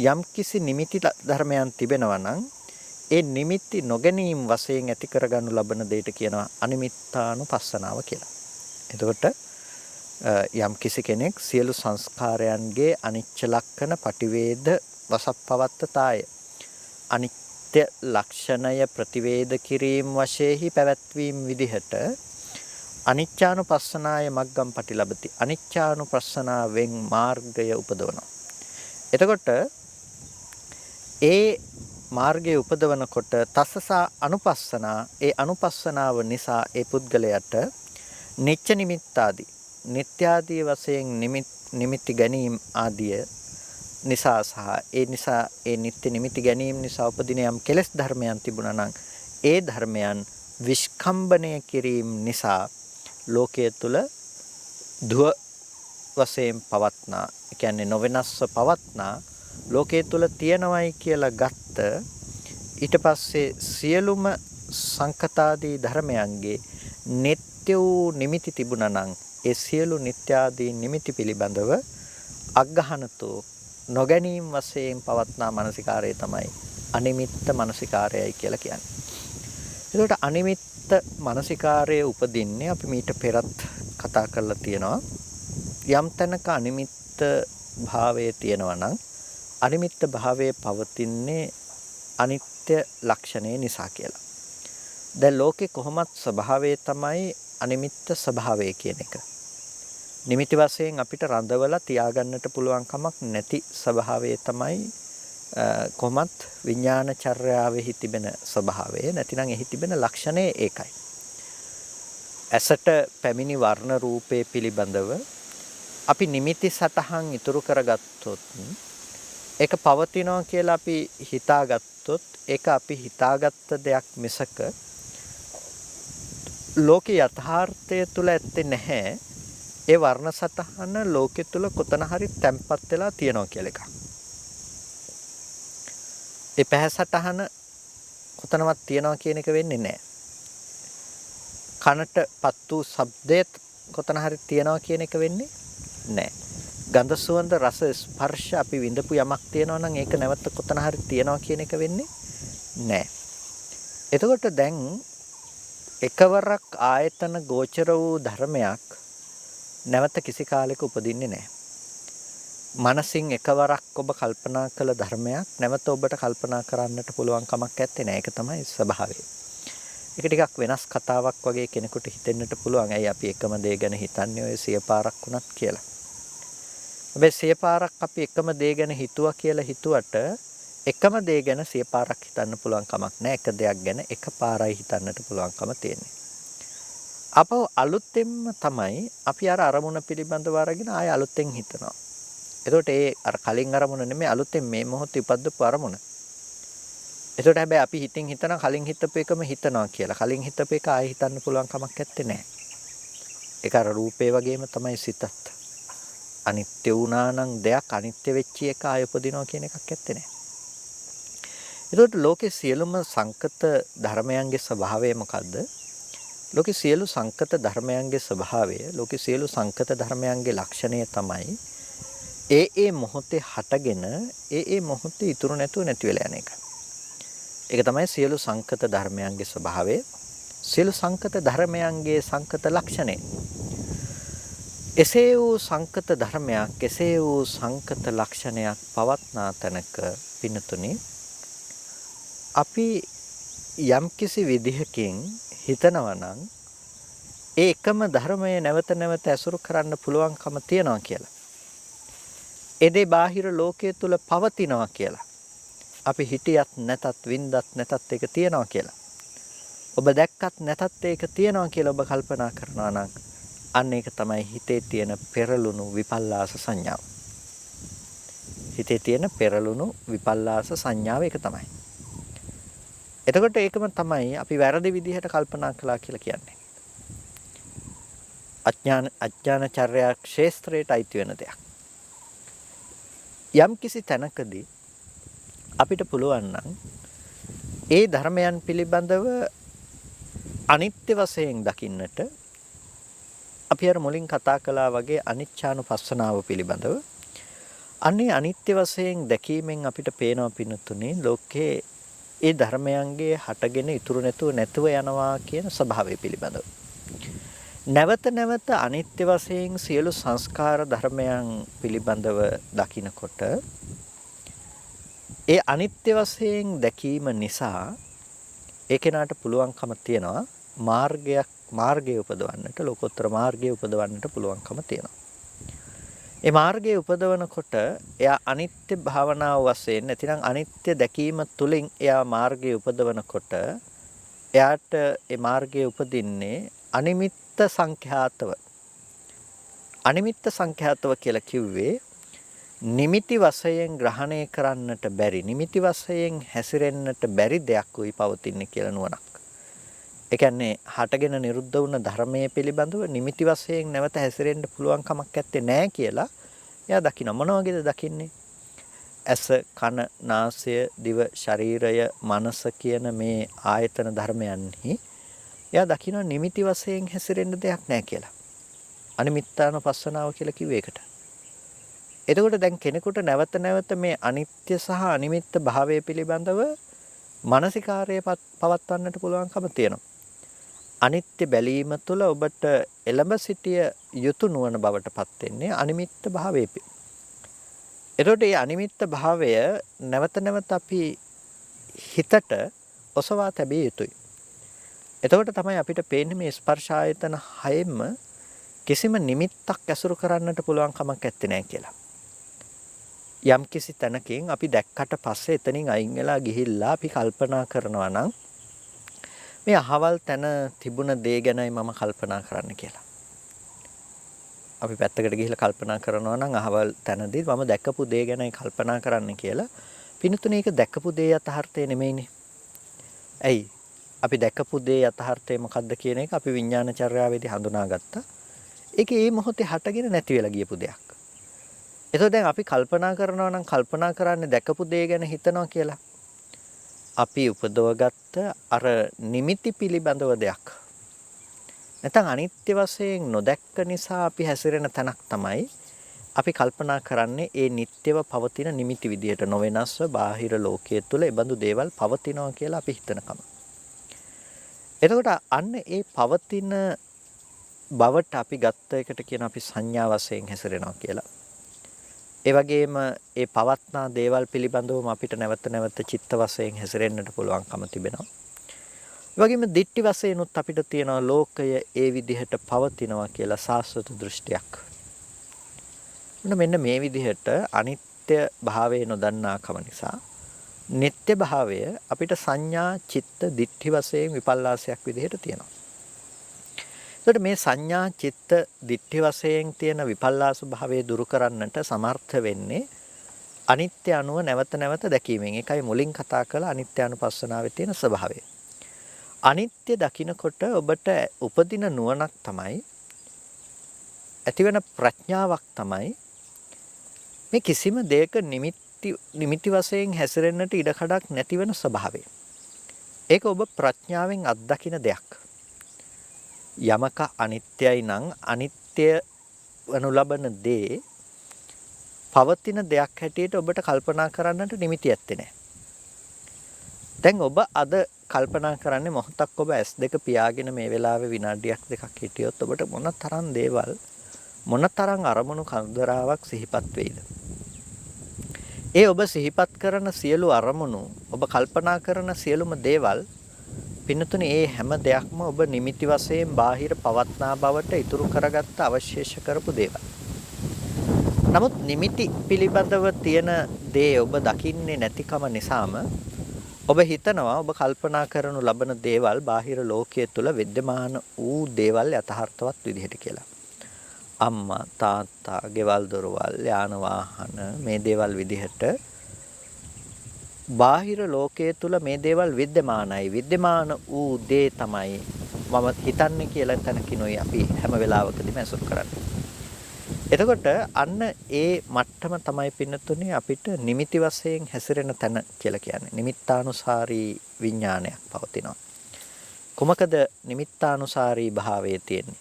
යම්කිසි නිමිති ධර්මයන් තිබෙනවා නම් ඒ නිමිති නොගැනීම වශයෙන් ඇති කරගනු ලබන දෙයට කියනවා අනිමිත්තානුපස්සනාව කියලා. එතකොට යම් කිසි කෙනෙක් සියලු සංස්කාරයන්ගේ අනිච්ච ලක්ෂණ පටිවේද වසප්පවත්තතාය. අනිත්‍ය ලක්ෂණය ප්‍රතිවේද කිරීම වශයෙන්හි පැවැත්වීම විදිහට අනිච්චානුපස්සනාය මග්ගම් පටිලබති. අනිච්චානුපස්සනාවෙන් මාර්ගය උපදවනවා. එතකොට ඒ මාර්ගය උපදවනකොට තස්සසා අනුපස්සනා ඒ අනුපස්සනාව නිසා ඒ පුද්ගලයාට නිච්ච නිමිත්තාදී නිත්‍යාදී වශයෙන් නිමිති ගැනීම ආදිය නිසා සහ ඒ නිසා ඒ නිත්‍ය නිමිති ගැනීම නිසා උපදින යම් කෙලෙස් ධර්මයන් තිබුණා නම් ඒ ධර්මයන් විස්කම්බණය කිරීම නිසා ලෝකයේ තුල දුව වශයෙන් පවත්නා. ඒ කියන්නේ නොවෙනස්ව පවත්නා ලෝකයේ තුල තියෙනවයි කියලා ගත්ත ඊට පස්සේ සියලුම සංකතාදී ධර්මයන්ගේ නিত্য වූ නිමිති තිබුණා නම් ඒ සියලු නිත්‍යාදී නිමිති පිළිබඳව අග්ගහනතෝ නොගැනීම් වශයෙන් පවත්නා මානසිකාරය තමයි අනිමිත්ත මානසිකාරයයි කියලා කියන්නේ. ඒකට අනිමිත්ත මානසිකාරයේ උපදින්නේ අපි මීට පෙරත් කතා කරලා තියෙනවා. යම් තැනක අනිමිත්ත භාවයේ තියෙනවා නම් අනිමිත්ත භාවයේ පවතින්නේ අනිත්‍ය ලක්ෂණය නිසා කියලා. දැන් ලෝකේ කොහොමත් ස්වභාවය තමයි අනිමිත්ත ස්වභාවය කියන එක. නිමිති වශයෙන් අපිට රඳවලා තියාගන්නට පුළුවන් කමක් නැති ස්වභාවය තමයි කොහොමත් විඥාන චර්යාවෙහි තිබෙන ස්වභාවය. නැතිනම් එහි තිබෙන ලක්ෂණය ඒකයි. ඇසට පැමිණි වර්ණ රූපේ පිළිබඳව අපි නිමිති සටහන් ඉතුරු කරගත්තොත් ඒක පවතිනවා කියලා අපි හිතාගත්තොත් ඒක අපි හිතාගත්ත දෙයක් මිසක ලෝක යථාර්ථය තුල ඇත්තේ නැහැ. ඒ වර්ණ සටහන ලෝකෙ තුල කොතන හරි තැම්පත් වෙලා තියෙනවා කියලා එකක්. ඒ පැහැ සටහන කොතනවත් තියනවා කියන එක වෙන්නේ නැහැ. කනටපත් වූ ශබ්දයේ කොතන හරි තියනවා කියන එක වෙන්නේ නැහැ. ගන්ධ සුවඳ රස ස්පර්ශ අපි විඳපු යමක් තියනවා නම් ඒක නැවත කොතන හරි තියනවා කියන එක වෙන්නේ නැහැ. එතකොට දැන් එකවරක් ආයතන ගෝචර වූ ධර්මයක් නැවත කිසි කාලයක උපදින්නේ නැහැ. මනසින් එකවරක් ඔබ කල්පනා කළ ධර්මයක් නැවත ඔබට කල්පනා කරන්නට පුළුවන් කමක් නැත්තේ නෑ. ඒක තමයි ස්වභාවය. ඒක ටිකක් වෙනස් කතාවක් වගේ කෙනෙකුට හිතෙන්නට පුළුවන්. ඇයි අපි එකම දේ ගැන හිතන්නේ ඔය 100 පාරක් වුණත් කියලා. හැබැයි 100 පාරක් අපි එකම දේ ගැන හිතුවා කියලා හිතුවට එකම දේ ගැන 100 පාරක් හිතන්න පුළුවන් කමක් නෑ. එක දෙයක් ගැන එක පාරයි හිතන්නට පුළුවන්කම තියෙන්නේ. අපව අලුතෙන්ම තමයි අපි අර අරමුණ පිළිබඳව අරගෙන ආය අලුතෙන් හිතනවා. එතකොට ඒ අර කලින් අරමුණ නෙමෙයි අලුතෙන් මේ මොහොතේ ඉපද්දපු අරමුණ. එතකොට හැබැයි අපි හිතින් හිතන කලින් හිතපු එකම හිතනවා කියලා. කලින් හිතපු එක ආයෙ හිතන්න පුළුවන් කමක් නැත්තේ නෑ. ඒක අර රූපේ වගේම තමයි සිතත්. අනිත්‍ය වුණා නම් දෙයක් අනිත්‍ය වෙච්ච එක ආයෙ උපදිනවා කියන එකක් නැත්තේ නෑ. එතකොට ලෝකේ සියලුම සංකත ධර්මයන්ගේ ස්වභාවය මොකද්ද? ලෝකේ සියලු සංකත ධර්මයන්ගේ ස්වභාවය, ලෝකේ සියලු සංකත ධර්මයන්ගේ ලක්ෂණය තමයි ඒ මොහොතේ හටගෙන ඒ මොහොතේ ඉතුරු නැතුව නැති වෙලා යන එක. ඒක තමයි සියලු සංකත ධර්මයන්ගේ ස්වභාවය. සියලු සංකත ධර්මයන්ගේ සංකත ලක්ෂණය. එසේ වූ සංකත ධර්මයක්, එසේ වූ සංකත ලක්ෂණයක් පවත්නා තැනක පින්නතුනි අපි යම්කිසි විදිහකින් හිතනවා නම් ඒ එකම ධර්මය නැවත නැවත ඇසුරු කරන්න පුළුවන්කම තියනවා කියලා. ඒ දේ බාහිර ලෝකයේ තුල පවතිනවා කියලා. අපි හිටියත් නැතත් වින්දත් නැතත් ඒක තියනවා කියලා. ඔබ දැක්කත් නැතත් ඒක තියනවා කියලා ඔබ කල්පනා කරනවා නම් අන්න ඒක තමයි හිතේ තියෙන පෙරළුණු විපල්ලාස සංඥාව. හිතේ තියෙන පෙරළුණු විපල්ලාස සංඥාව ඒක තමයි. එතකොට ඒකම තමයි අපි වැරදි විදිහට කල්පනා කළා කියලා කියන්නේ. අඥානචර්යා ක්ෂේත්‍රයට අයිති වෙන දෙයක්. යම් කිසි තැනකදී අපිට පුළුවන් නම් ඒ ධර්මයන් පිළිබඳව අනිත්‍ය වශයෙන් දකින්නට අපි අර මුලින් කතා කළා වගේ අනිච්චානුපස්සනාව පිළිබඳව අනේ අනිත්‍ය වශයෙන් දැකීමෙන් අපිට පේනවා පින්නතුනේ ලෝකේ ඒ ධර්මයන්ගේ හටගෙන ඉතුරු නැතුව යනවා කියන ස්වභාවය පිළිබඳව. නැවත නැවත අනිත්‍ය වශයෙන් සියලු සංස්කාර ධර්මයන් පිළිබඳව දකිනකොට ඒ අනිත්‍ය වශයෙන් දැකීම නිසා ඒ කෙනාට පුළුවන්කම තියනවා මාර්ගය උපදවන්නට, ලෝකෝත්තර මාර්ගය උපදවන්නට පුළුවන්කම තියෙනවා. ඒ මාර්ගයේ උපදවනකොට එයා අනිත්‍ය භාවනාව වශයෙන් නැතිනම් අනිත්‍ය දැකීම තුළින් එයා මාර්ගයේ උපදවනකොට එයාට ඒ මාර්ගයේ උපදින්නේ අනිමිත්ත සංඛ්‍යාතව. අනිමිත්ත සංඛ්‍යාතව කියලා කිව්වේ නිමිති වශයෙන් ග්‍රහණය කරන්නට බැරි, නිමිති වශයෙන් හැසිරෙන්නට බැරි දෙයක් උයි පවතින්නේ කියලා නුවණක්. ඒ කියන්නේ හටගෙන නිරුද්ධ වුණ ධර්මයේ පිළිබඳව නිමිති වශයෙන් නැවත හැසිරෙන්න පුළුවන් කමක් නැත්තේ නෑ කියලා එයා දකින්න. මොන වගේද දකින්නේ? ඇස, කන, නාසය, දිව, ශරීරය, මනස කියන මේ ආයතන ධර්මයන්හි එයා දකින්න නිමිති වශයෙන් හැසිරෙන්න දෙයක් නෑ කියලා. අනිමිත්තානුපස්සනාව කියලා කිව්වේ ඒකට. එතකොට දැන් කෙනෙකුට නැවත නැවත මේ අනිත්‍ය සහ අනිමිත්ත භාවය පිළිබඳව මානසිකාර්යය පවත්වන්නට පුළුවන්කම තියෙනවා. අනිත්‍ය බැලීම තුළ ඔබට එළඹ සිටිය යුතු නුවණ බවට පත් වෙන්නේ අනිමිත්ත භාවයේ. එතකොට මේ අනිමිත්ත භාවය නැවත නැවත අපි හිතට ඔසවා තැබිය යුතුයි. එතකොට තමයි අපිට පේන්නේ මේ ස්පර්ශ ආයතන හයෙම කිසිම නිමිත්තක් ඇසුරු කරන්නට පුළුවන් කමක් නැත්තේ නෑ කියලා. යම් කිසි තැනකින් අපි දැක්කට පස්සේ එතනින් අයින් වෙලා ගිහිල්ලා අපි කල්පනා කරනවා නම් මේ අහවල් තැන තිබුණ දේ ගැනයි මම කල්පනා කරන්න කියලා. අපි පැත්තකට ගිහිල්ලා කල්පනා කරනවා නම් අහවල් තැනදී මම දැකපු දේ ගැනයි කල්පනා කරන්න කියලා. පින්තුනේ ඒක දැකපු දේ යථාර්ථය නෙමෙයිනේ. ඇයි? අපි දැකපු දේ යථාර්ථය මොකද්ද කියන එක අපි විඥානචර්යාවේදී හඳුනාගත්තා. ඒක මේ මොහොතේ හටගෙන නැති වෙලා ගියපු දෙයක්. එතකොට දැන් අපි කල්පනා කරනවා නම් කල්පනා කරන්නේ දැකපු දේ ගැන හිතනවා කියලා. අපි උපදවගත්ත අර නිමිති පිළිබඳව දෙයක්. නැත්නම් අනිත්‍ය වශයෙන් නොදැක්ක නිසා අපි හැසිරෙන තැනක් තමයි අපි කල්පනා කරන්නේ ඒ නිට්ටයව පවතින නිමිති විදියට නොවෙනස්ව බාහිර ලෝකයේ තුල ඒ බඳු දේවල් පවතිනවා කියලා අපි හිතනකම. එතකොට අන්න ඒ පවතින බවට අපි ගත්ත එකට කියන අපි සංඥා වශයෙන් හැසිරෙනවා කියලා. ඒ වගේම ඒ පවත්නා දේවල් පිළිබඳවම අපිට නැවත නැවත චිත්ත වශයෙන් හැසිරෙන්නට පුළුවන්කම තිබෙනවා. ඒ වගේම දිට්ඨි වශයෙන්ුත් අපිට තියෙනවා ලෝකය ඒ විදිහට පවතිනවා කියලා සාස්වත දෘෂ්ටියක්. මෙන්න මේ විදිහට අනිත්‍ය භාවය නොදන්නාකම නිසා නিত্য භාවය අපිට සංඥා චිත්ත දිට්ඨි වශයෙන් විපල්ලාසයක් විදිහට තියෙනවා. එතකොට මේ සංඥා චිත්ත දිට්ඨි වශයෙන් තියෙන විපල්ලාස භාවය දුරු කරන්නට සමර්ථ වෙන්නේ අනිත්‍ය අනුව නැවත නැවත දැකීමෙන්. ඒකයි මුලින් කතා කළ අනිත්‍යානුපස්සනාවේ තියෙන ස්වභාවය. අනිත්‍ය දකිනකොට ඔබට උපදින නුවණක් තමයි ඇතිවෙන ප්‍රඥාවක් තමයි මේ කිසිම දෙයක නිමිති වශයෙන් හැසිරෙන්නට ඉඩකඩක් නැති වෙන ස්වභාවය. ඒක ඔබ ප්‍රඥාවෙන් අත්දකින දෙයක්. යමක අනිත්‍යයි නම් අනිත්‍ය වනු ලබන දේ පවතින දෙයක් හැටියට ඔබට කල්පනා කරන්නට නිමිති ඇත්තේ නැහැ. දැන් ඔබ අද කල්පනා කරන්නේ මොහොතක් ඔබ S2 පියාගෙන මේ වෙලාවේ විනාඩියක් දෙකක් හිටියොත් ඔබට මොනතරම් දේවල් මොනතරම් අරමුණු කන්දරාවක් සිහිපත් වෙයිද? ඒ ඔබ සිහිපත් කරන සියලු අරමුණු ඔබ කල්පනා කරන සියලුම දේවල් පින්නතුනේ ඒ හැම දෙයක්ම ඔබ නිමිති වශයෙන් බාහිර පවත්නා බවට ඉතුරු කරගත්ත අවශේෂ කරපු දේවල්. නමුත් නිමිති පිළිබඳව තියෙන දේ ඔබ දකින්නේ නැතිකම නිසාම ඔබ හිතනවා ඔබ කල්පනා කරනු ලබන දේවල් බාහිර ලෝකයේ තුල विद्यमान වූ දේවල් යථාර්ථවත් විදිහට කියලා. අම්මා තාත්තා ගෙවල් දොරවල් යාන වාහන මේ දේවල් විදිහට බාහිර ලෝකයේ තුල මේ දේවල් विद्यමානයි. विद्यमान වූ දේ තමයි මම හිතන්නේ කියලා තනකිනුයි අපි හැම වෙලාවකදීම අසුර කරන්නේ. එතකොට අන්න ඒ මට්ටම තමයි පින්නතුනේ අපිට නිමිති වශයෙන් හැසිරෙන තැන කියලා කියන්නේ. නිමිත්තානුසාරී විඥානයක් පවතිනවා. කොමකද නිමිත්තානුසාරී භාවයේ තියෙන්නේ?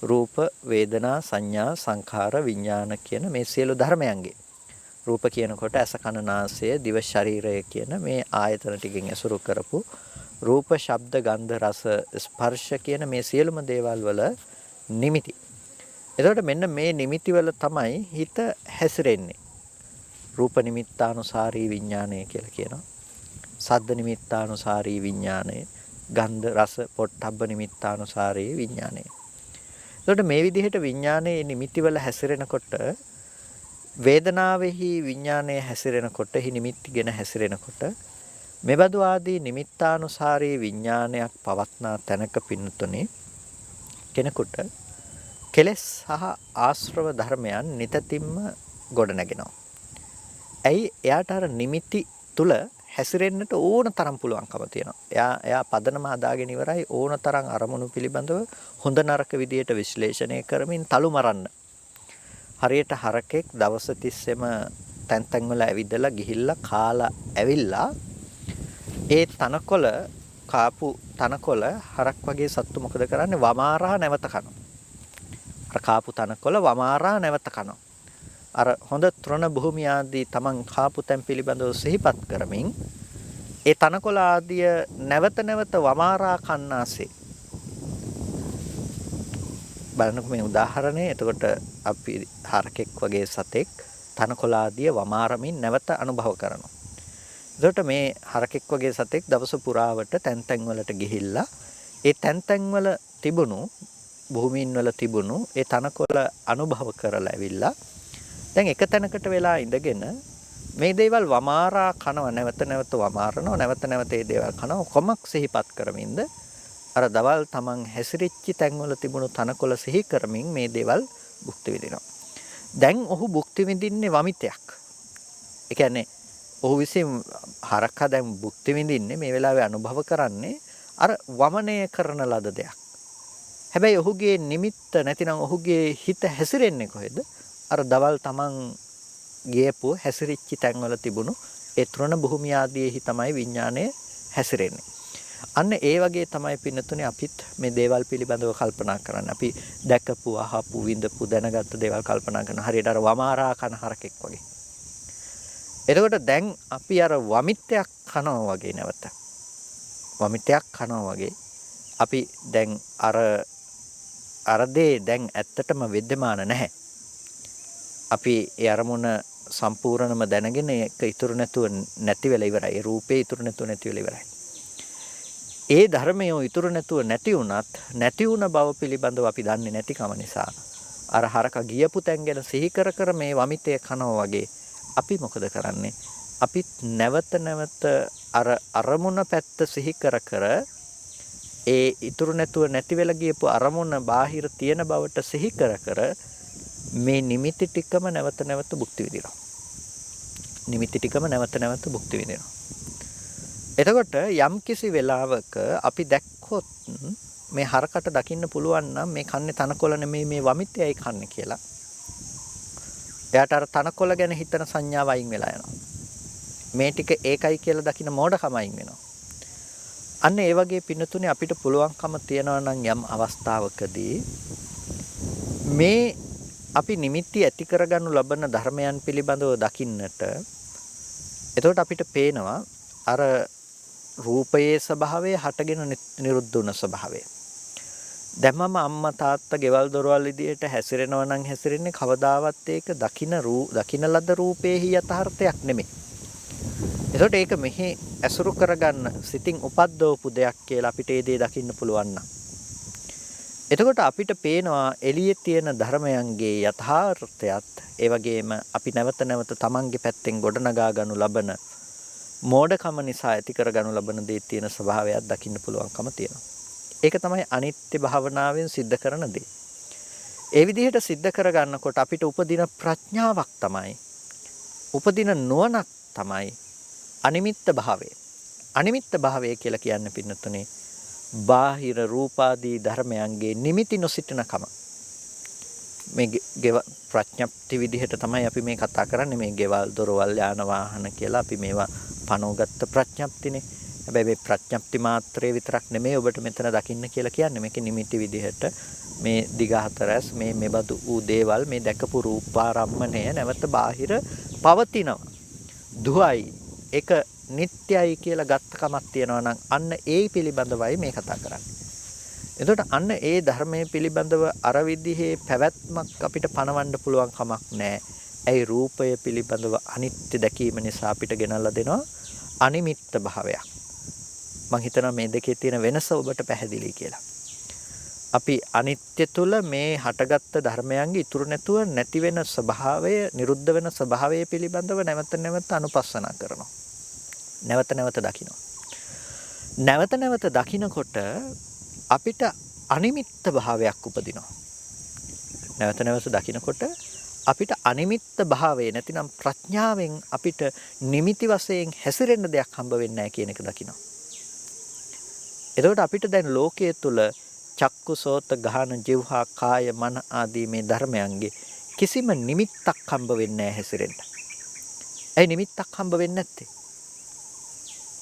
රූප, වේදනා, සංඥා, සංඛාර, විඥාන කියන මේ සියලු ධර්මයන්ගේ. රූප කියනකොට ඇස කන නාසය දිව ශරීරය කියන මේ ආයතන ටිකෙන් ඇසුරු කරපු රූප, ශබ්ද, ගන්ධ, රස, ස්පර්ශ කියන මේ සියලුම දේවල් වල නිමිති. එතකොට මෙන්න මේ නිමිති වල තමයි හිත හැසිරෙන්නේ. රූප නිමිත්තානුසාරී විඥානය කියලා කියනවා. සද්ද නිමිත්තානුසාරී විඥානය, ගන්ධ, රස, පොට්ටබ්බ නිමිත්තානුසාරී විඥානය. එතකොට මේ විදිහට විඥානයේ නිමිති වල හැසිරෙනකොට වේදනාවෙහි විඥානයේ හැසිරෙනකොට හි නිමිතිගෙන හැසිරෙනකොට මෙබඳු ආදී නිමිත්තානුසාරී විඥානයක් පවත්නා තැනක පින්නතුනේ කෙනෙකුට කෙලෙස් සහ ආශ්‍රව ධර්මයන් නිතතිම්ම ගොඩ නැගෙනවා. ඇයි එයාට අර නිමිති තුල හැසිරෙන්නට ඕන තරම් පුළුවන්කම තියෙනවා. එයා පදනම හදාගෙන ඉවරයි ඕන තරම් අරමුණු පිළිබඳව හොඳ නරක විදියට විශ්ලේෂණය කරමින් තලු මරන්න. හරියට හරකෙක් දවස් 30ෙම තැන් තැන් වල ඇවිදලා ගිහිල්ලා කාලා ඇවිල්ලා ඒ තනකොළ කාපු තනකොළ හරක් වගේ සත්තු මොකද කරන්නේ? වමාරා නැවත කනවා. අර කාපු තනකොළ වමාරා නැවත කනවා. අර හොඳ තෘණ භූමිය ආදී තමන් කාපු තැන් පිළිබඳව සිහිපත් කරමින් ඒ තනකොළ ආදිය නැවත නැවත වමාරා කන්නාසේ බලන්නකො මේ උදාහරණය. එතකොට අපි හරකෙක් වගේ සතෙක් තනකොළ ආදිය වමාරමින් නැවත අනුභව කරනවා. එතකොට මේ හරකෙක් වගේ සතෙක් දවස පුරාවට තැන් තැන් වලට ගිහිල්ලා ඒ තැන් තැන් වල තිබුණු භූමීන් වල තිබුණු ඒ තනකොළ අනුභව කරලා ඇවිල්ලා දැන් එක තැනකට වෙලා ඉඳගෙන මේ දේවල් වමාරා කනවා, නැවත නැවත වමාරනවා, නැවත නැවත මේ දේවල් කනවා. කොමක් සිහිපත් කරමින්ද අර දවල් තමන් හැසිරිච්ච තැන්වල තිබුණු තනකොළ සිහි කරමින් මේ දේවල් භුක්ති විඳිනවා. දැන් ඔහු භුක්ති විඳින්නේ වමිතයක්. ඒ කියන්නේ ඔහු විසින් හරකා දැන් භුක්ති විඳින්නේ මේ වෙලාවේ අනුභව කරන්නේ අර වමනය කරන ලද දෙයක්. හැබැයි ඔහුගේ නිමිත්ත නැතිනම් ඔහුගේ හිත හැසිරෙන්නේ කොහෙද? අර දවල් තමන් ගියපු හැසිරිච්ච තැන්වල තිබුණු ඒ තෘණ භූමිය ආදීෙහි තමයි විඥානය හැසිරෙන්නේ. අන්න ඒ වගේ තමයි පින්නතුනේ අපිත් මේ දේවල් පිළිබඳව කල්පනා කරන්නේ. අපි දැකපු, අහපු, විඳපු, දැනගත්ත දේවල් කල්පනා කරන හරියට අර වමාරා කන හරකෙක් වගේ. එතකොට දැන් අපි අර වමිත්තයක් කනවා වගේ නැවත. වමිත්තයක් කනවා වගේ අපි දැන් අර දේ දැන් ඇත්තටම विद्यमान නැහැ. අපි ඒ අරමුණ සම්පූර්ණම දැනගෙන ඒක ඉතුරු නැතුව නැති වෙලා ඉවරයි. ඒ රූපේ ඉතුරු නැතුව නැති වෙලා ඉවරයි. ඒ ධර්මය ඉතුරු නැතුව නැති වුණත් නැති වුණ බව පිළිබඳව අපි දන්නේ නැතිකම නිසා අර හරක ගියපු තැන් ගැන සිහි කර මේ වමිතය කනවා වගේ අපි මොකද කරන්නේ? අපි නැවත නැවත අර අරමුණ පැත්ත සිහි කර ඒ ඉතුරු නැතුව නැති වෙලා ගියපු අරමුණ බාහිර තියෙන බවට සිහි කර මේ නිමිති ටිකම නැවත නැවත භුක්ති විඳිනවා. නිමිති ටිකම නැවත නැවත භුක්ති විඳිනවා. එතකොට යම් කිසි වෙලාවක අපි දැක්කොත් මේ හරකට දකින්න පුළුවන් නම් මේ කන්නේ තනකොළ නෙමෙයි මේ වමිතයයි කන්නේ කියලා. එයාට අර තනකොළ ගැන හිතන සංඥාව අයින් වෙලා යනවා. මේ ටික ඒකයි කියලා දකින්න මෝඩකම අයින් වෙනවා. අන්න ඒ වගේ පින්නතුනේ අපිට පුළුවන්කම තියනවා නම් යම් අවස්ථාවකදී මේ අපි නිමිති ඇති කරගනු ලබන ධර්මයන් පිළිබඳව දකින්නට එතකොට අපිට පේනවා අර රූපයේ ස්වභාවය හටගෙන නිරුද්ධ වුණ ස්වභාවය. දැන් මම අම්මා තාත්තා ගෙවල් දොරවල් විදියට හැසිරෙනවා නම් හැසිරෙන්නේ කවදාවත් ඒක දකින ලද රූපේහි යථාර්ථයක් නෙමෙයි. එතකොට ඒක මෙහි ඇසුරු කරගන්න සිතින් උපද්දවපු දෙයක් කියලා අපිට ඒ දේ දකින්න පුළුවන් නම්. එතකොට අපිට පේනවා එළියේ තියෙන ධර්මයන්ගේ යථාර්ථයත් ඒ වගේම අපි නැවත නැවත තමන්ගේ පැත්තෙන් ගොඩනගා ගනු ලබන මෝඩකම නිසා ඇති කරගනු ලබන දේ තියෙන ස්වභාවයක් දකින්න පුළුවන්කම තියෙනවා. ඒක තමයි අනිත්‍ය භාවනාවෙන් සිද්ධ කරන දේ. ඒ විදිහට සිද්ධ කරගන්නකොට අපිට උපදින ප්‍රඥාවක් තමයි උපදින නුවණක් තමයි අනිමිත්ත භාවය. අනිමිත්ත භාවය කියලා කියන්නේ පින්නතුනේ බාහිර රූපාදී ධර්මයන්ගේ නිමිති නොසිටිනකම. මේ ප්‍රඥප්ති විදිහට තමයි අපි මේ කතා කරන්නේ. මේ ගෙවල් දොරවල් යාන වාහන කියලා අපි මේවා පනෝගත්ත ප්‍රඥප්තිනේ. හැබැයි මේ ප්‍රඥප්ති මාත්‍රේ විතරක් නෙමෙයි ඔබට මෙතන දකින්න කියලා කියන්නේ. මේකේ නිමිති විදිහට මේ දිගහතරස් මේ මෙබඳු වූ දේවල් මේ දැකපු රූපාරම්මණය නැවත බාහිර පවතිනවා. දුවයි ඒක නිට්ටයයි කියලා ගත්ත කමක් තියනවා නම් අන්න ඒ පිළිබඳවයි මේ කතා කරන්නේ. එතකොට අන්න ඒ ධර්මයේ පිළිබඳව අර විදිහේ පැවැත්මක් අපිට පනවන්න පුළුවන් කමක් නැහැ. ඒ රූපය පිළිබඳව අනිත්‍ය දැකීම නිසා අපිට ගෙනල්ලා දෙනවා අනිමිත්ත භාවයක්. මම හිතනවා මේ දෙකේ තියෙන වෙනස ඔබට පැහැදිලි කියලා. අපි අනිත්‍ය තුල මේ හටගත්ත ධර්මයන්ගේ ඉතුරු නැතුව නැති වෙන ස්වභාවය, නිරුද්ධ වෙන ස්වභාවය පිළිබඳව නැවත නැවත අනුපස්සනා කරනවා. නැවත නැවත දකිනවා. නැවත නැවත දකිනකොට අපිට අනිමිත්ත භාවයක් උපදිනවා. නැවත නැවත දකිනකොට අපිට අනිමිත්ත භාවය නැතිනම් ප්‍රඥාවෙන් අපිට නිමිති වශයෙන් හැසිරෙන්න දෙයක් හම්බ වෙන්නේ නැහැ කියන එක දකිනවා. එතකොට අපිට දැන් ලෝකයේ තුල චක්කු සෝත ගාහන જીවහා කාය මන ආදී මේ ධර්මයන්ගේ කිසිම නිමිත්තක් හම්බ වෙන්නේ නැහැ හැසිරෙන්න. ඒ නිමිත්තක් හම්බ වෙන්නේ නැත්තේ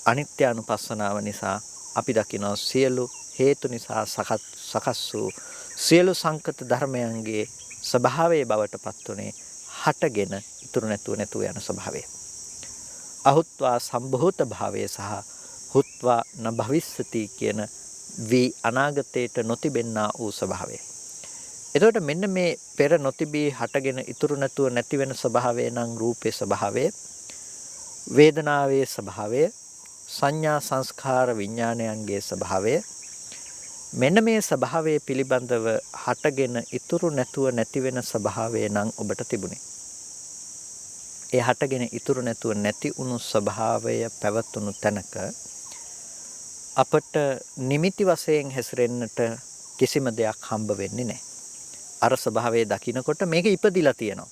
අනිත්‍ය අනුපස්සනාව නිසා අපි දකිනවා සියලු හේතු නිසා සකස් වූ සියලු සංකත ධර්මයන්ගේ ස්වභාවයේ බවට පත් උනේ හටගෙන ඉතුරු නැතුව යන ස්වභාවය. අහුත්වා සම්භූත භාවය සහ හුත්වා න භවිස්සති කියන වී අනාගතයට නොතිබෙන්නා වූ ස්වභාවය. එතකොට මෙන්න මේ පෙර නොතිබී හටගෙන ඉතුරු නැතුව නැති වෙන ස්වභාවය නම් රූපේ ස්වභාවය, වේදනාවේ ස්වභාවය, සංඥා සංස්කාර විඥානයන්ගේ ස්වභාවය. මෙන්න මේ ස්වභාවය පිළිබඳව හටගෙන ඉතුරු නැතුව නැති වෙන ස්වභාවය නම් ඔබට තිබුණේ. ඒ හටගෙන ඉතුරු නැතුව නැති වුණු ස්වභාවය පැවතුණු තැනක අපට නිමිති වශයෙන් හැසිරෙන්නට කිසිම දෙයක් හම්බ වෙන්නේ නැහැ. අර ස්වභාවය දකිනකොට මේක ඉපදිලා තියෙනවා.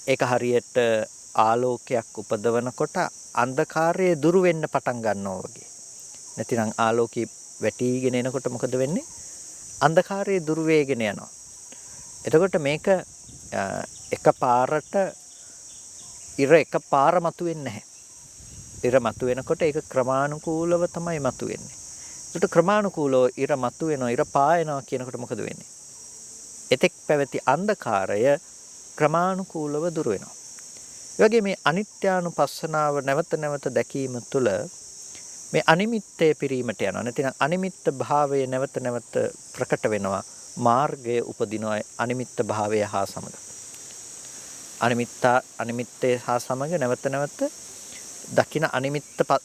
ඒක හරියට ආලෝකයක් උපදවනකොට අන්ධකාරය දුරු වෙන්න පටන් ගන්නවා වගේ. නැතිනම් ආලෝකي වැටිගෙන එනකොට මොකද වෙන්නේ? අන්ධකාරය දුරු වේගෙන යනවා. එතකොට මේක එකපාරට ඉර එකපාර මතුවෙන්නේ නැහැ. ඉර මතුවෙනකොට ඒක ක්‍රමානුකූලව තමයි මතුවෙන්නේ. ඒකට ක්‍රමානුකූලව ඉර මතුවෙනවා, ඉර පායනවා කියනකොට මොකද වෙන්නේ? එතෙක් පැවති අන්ධකාරය ක්‍රමානුකූලව දුර වෙනවා. ඒ වගේ මේ අනිත්‍යානුපස්සනාව නැවත නැවත දැකීම තුළ මේ අනිමිත්තය පිරීමට යනවා. නැතිනම් අනිමිත්ත භාවය නැවත නැවත ප්‍රකට වෙනවා. මාර්ගය උපදිනවා අනිමිත්ත භාවය හා සමග. අනිමිත්තය හා සමග නැවත නැවත දකින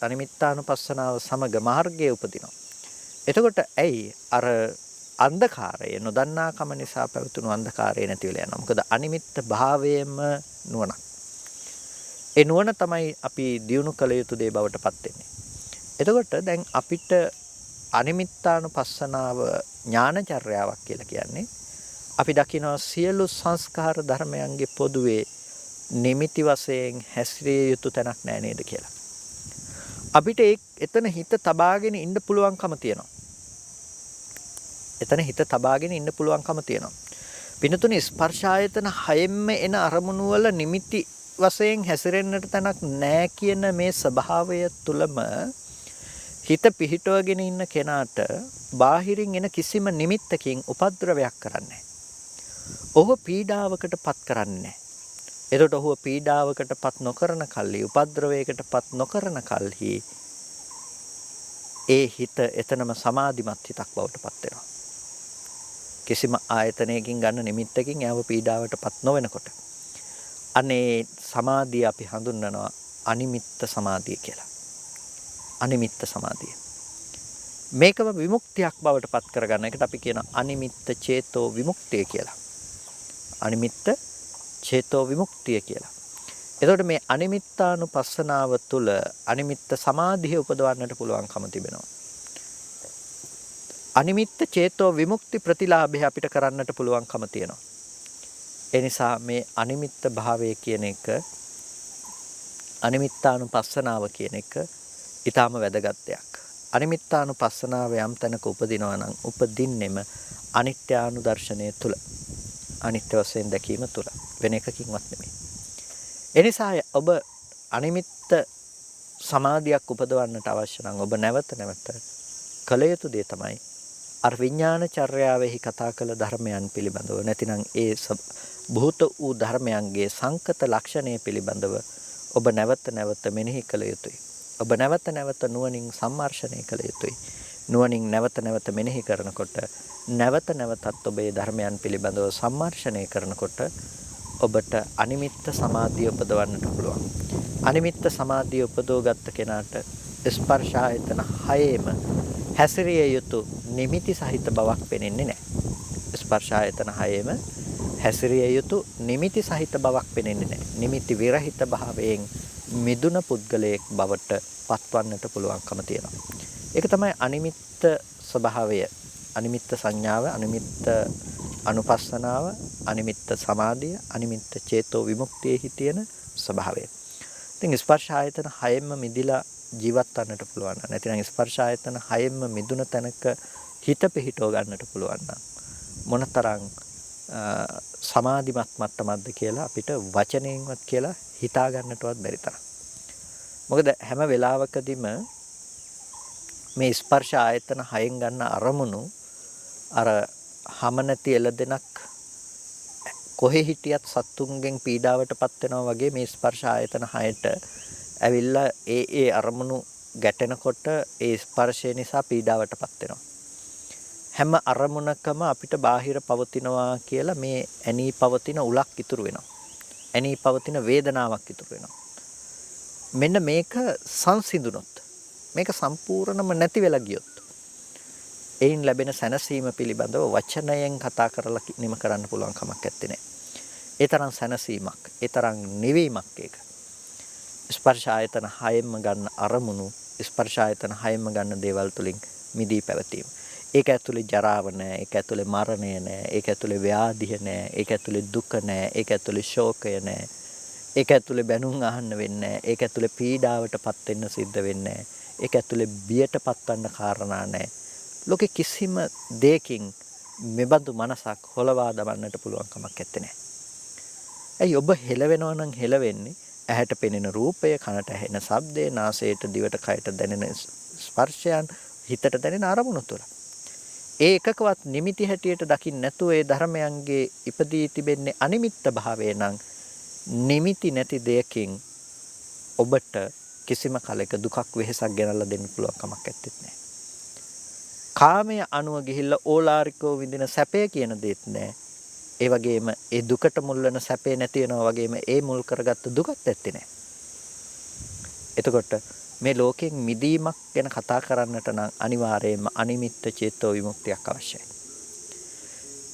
අනිමිත්තානුපස්සනාව සමග මාර්ගය උපදිනවා. එතකොට ඇයි අර අන්ධකාරය නොදන්නාකම නිසා පැවතුණු අන්ධකාරය නැති වෙලා යනවා. මොකද අනිමිත්ත භාවයේම නුවණක්. ඒ නුවණ තමයි අපි දියුණු කළ යුතු දේ බවට පත් වෙන්නේ. එතකොට දැන් අපිට අනිමිත්තානුපස්සනාව ඥානචර්යාවක් කියලා කියන්නේ අපි දකිනවා සියලු සංස්කාර ධර්මයන්ගේ පොදුවේ නිමිති වශයෙන් හැසිරිය යුතු තැනක් නෑ නේද කියලා. අපිට එතන හිත තබාගෙන ඉන්න පුළුවන්කම තියෙනවා. එතන හිත තබාගෙන ඉන්න පුළුවන්කම තියෙනවා. පිනතුනේ ස්පර්ශ ආයතන හයෙන්ම එන අරමුණු වල නිමිති වශයෙන් හැසිරෙන්නට තැනක් නෑ කියන මේ ස්වභාවය තුලම හිත පිහිටවගෙන ඉන්න කෙනාට බාහිරින් එන කිසිම නිමිත්තකින් උපද්‍රවයක් කරන්නේ නැහැ. ඔහු පීඩාවකට පත් කරන්නේ නැහැ. එතකොට ඔහු පීඩාවකට පත් නොකරන කල්හි උපද්‍රවයකට පත් නොකරන කල්හි ඒ හිත එතනම සමාධිමත් හිතක් බවට පත් වෙනවා. කිසිම ආයතනයකින් ගන්න නිමිත්තකින් යව පීඩාවට පත් නොවෙනකොට අනේ සමාධිය අපි හඳුන්වනවා අනිමිත්ත සමාධිය කියලා. අනිමිත්ත සමාධිය. මේකම විමුක්තියක් බවට පත් කරගන්න එකට අපි කියන අනිමිත්ත චේතෝ විමුක්තිය කියලා. අනිමිත්ත චේතෝ විමුක්තිය කියලා. එතකොට මේ අනිමිත්තානුපස්සනාව තුළ අනිමිත්ත සමාධිය උපදවන්නට පුළුවන්කම තිබෙනවා. අනිමිත්ත චේතෝ විමුක්ති ප්‍රතිලාභය අපිට කරන්නට පුළුවන්කම තියෙනවා. ඒ නිසා මේ අනිමිත්ත භාවය කියන එක අනිමිත්තානුපස්සනාව කියන එක ඊටාම වැදගත් දෙයක්. අනිමිත්තානුපස්සනාව යම් තැනක උපදිනවා නම් උපදින්නෙම අනිත්‍යානුදර්ශනය තුල. අනිත්‍ය වශයෙන් දැකීම තුල. වෙන එකකින්වත් නෙමෙයි. එනිසා ඔබ අනිමිත්ත සමාධියක් උපදවන්නට අවශ්‍ය නම් ඔබ නැවත නැවත කළ යුතු දේ තමයි අර විඥාන චර්යාවෙහි කතා කළ ධර්මයන් පිළිබඳව නැතිනම් ඒ භූත වූ ධර්මයන්ගේ සංකත ලක්ෂණය පිළිබඳව ඔබ නැවත නැවත මෙනෙහි කළ යුතුයි. ඔබ නැවත නැවත නුවණින් සම්මර්ෂණය කළ යුතුයි. නුවණින් නැවත නැවත මෙනෙහි කරනකොට නැවත නැවතත් ඔබේ ධර්මයන් පිළිබඳව සම්මර්ෂණය කරනකොට ඔබට අනිමිත්ත සමාධිය උපදවන්නට පුළුවන්. අනිමිත්ත සමාධිය උපදවගත්ත කෙනාට ස්පර්ශ ආයතන හයේම හැසිරිය යුතු නිමිති සහිත බවක් පෙනෙන්නේ නැහැ. ස්පර්ශ ආයතන හයේම හැසිරිය යුතු නිමිති සහිත බවක් පෙනෙන්නේ නැහැ. නිමිති විරහිත භාවයෙන් මිදුන පුද්ගලයෙක් බවට පත්වන්නට පුළුවන්කම තියෙනවා. ඒක තමයි අනිමිත්ත ස්වභාවය. අනිමිත්ත සංඥාව, අනිමිත්ත අනුපස්සනාව, අනිමිත්ත සමාධිය, අනිමිත්ත චේතෝ විමුක්තියෙහි තියෙන ස්වභාවය. ඉතින් ස්පර්ශ ආයතන හයෙන්ම මිදිලා ජීවත් වන්නට පුළුවන්. නැතිනම් ස්පර්ශ ආයතන හයෙන්ම මිදුන තැනක හිත පිහිටව ගන්නට පුළුවන් නම් මොනතරම් සමාධිමත් මට්ටමක්ද කියලා අපිට වචනයෙන්වත් කියලා හිතා ගන්නටවත් බැරි තරම්. මොකද හැම වෙලාවකදීම මේ ස්පර්ශ ආයතන හයෙන් ගන්න අරමුණු අර හැම නැති එළදෙනක් කොහේ හිටියත් සත්තුන්ගෙන් පීඩාවටපත් වෙනවා වගේ මේ ස්පර්ශ ආයතන හයට ඇවිල්ලා ඒ අරමුණු ගැටෙනකොට ඒ ස්පර්ශය නිසා පීඩාවටපත් වෙනවා. හැම අරමුණකම අපිට බාහිර පවතිනවා කියලා මේ ඇනී පවතින උලක් ඉතුරු වෙනවා. ඇනී පවතින වේදනාවක් ඉතුරු වෙනවා. මෙන්න මේක සංසිඳුනොත් මේක සම්පූර්ණම නැති වෙලා ගියොත් එයින් ලැබෙන සැනසීම පිළිබඳව වචනයෙන් කතා කරලා නිම කරන්න පුළුවන් කමක් නැත්තේ. ඒ තරම් සැනසීමක්, ඒ තරම් නිවීමක් ඒක. ස්පර්ශ ආයතන හයෙන්ම ගන්න අරමුණු, ස්පර්ශ ආයතන හයෙන්ම ගන්න දේවල් තුලින් මිදී පැවතීම. ඒක ඇතුලේ ජරාව නැහැ, ඒක ඇතුලේ මරණය නැහැ, ඒක ඇතුලේ ව්‍යාධිය නැහැ, ඒක ඇතුලේ දුක නැහැ, ඒක ඇතුලේ ශෝකය නැහැ. ඒක ඇතුලේ බැනුම් අහන්න වෙන්නේ නැහැ, ඒක ඇතුලේ පීඩාවටපත් වෙන්න සිද්ධ වෙන්නේ නැහැ. ඒක ඇතුලේ බියටපත් වන්න කාරණා නැහැ. ලෝකෙ කිසිම දෙයකින් මෙබඳු මනසක් හොලවා දමන්නට පුළුවන් කමක් නැත්තේ. ඇයි ඔබ හෙලවෙනවා නම් හෙලවෙන්නේ ඇහැට පෙනෙන රූපය, කනට ඇහෙන ශබ්දය, නාසයට, දිවට, කයට දැනෙන ස්පර්ශයන්, හිතට දැනෙන අරමුණු තුළ. ඒ එකකවත් නිමිති හැටියට දකින්න නැතුව ඒ ධර්මයන්ගේ ඉපදී තිබෙන්නේ අනිමිත්ත භාවය නම් නිමිති නැති දෙයකින් ඔබට කිසිම කලක දුකක් වෙහෙසක් ගෙනල්ලා දෙන්න පුළුවන් කමක් නැත්තේ නෑ. කාමයේ අනුව ගිහිල්ලා ඕලාරිකව විඳින සැපය කියන දෙයක් නෑ. ඒ වගේම ඒ දුකට මුල් වෙන සැපේ නැති වෙනවා වගේම ඒ මුල් කරගත්ත දුකත් නැත්තේ නෑ. එතකොට මේ ලෝකයෙන් මිදීමක් ගැන කතා කරන්නට නම් අනිවාර්යයෙන්ම අනිමිත්ත චේතෝ විමුක්තියක් අවශ්‍යයි.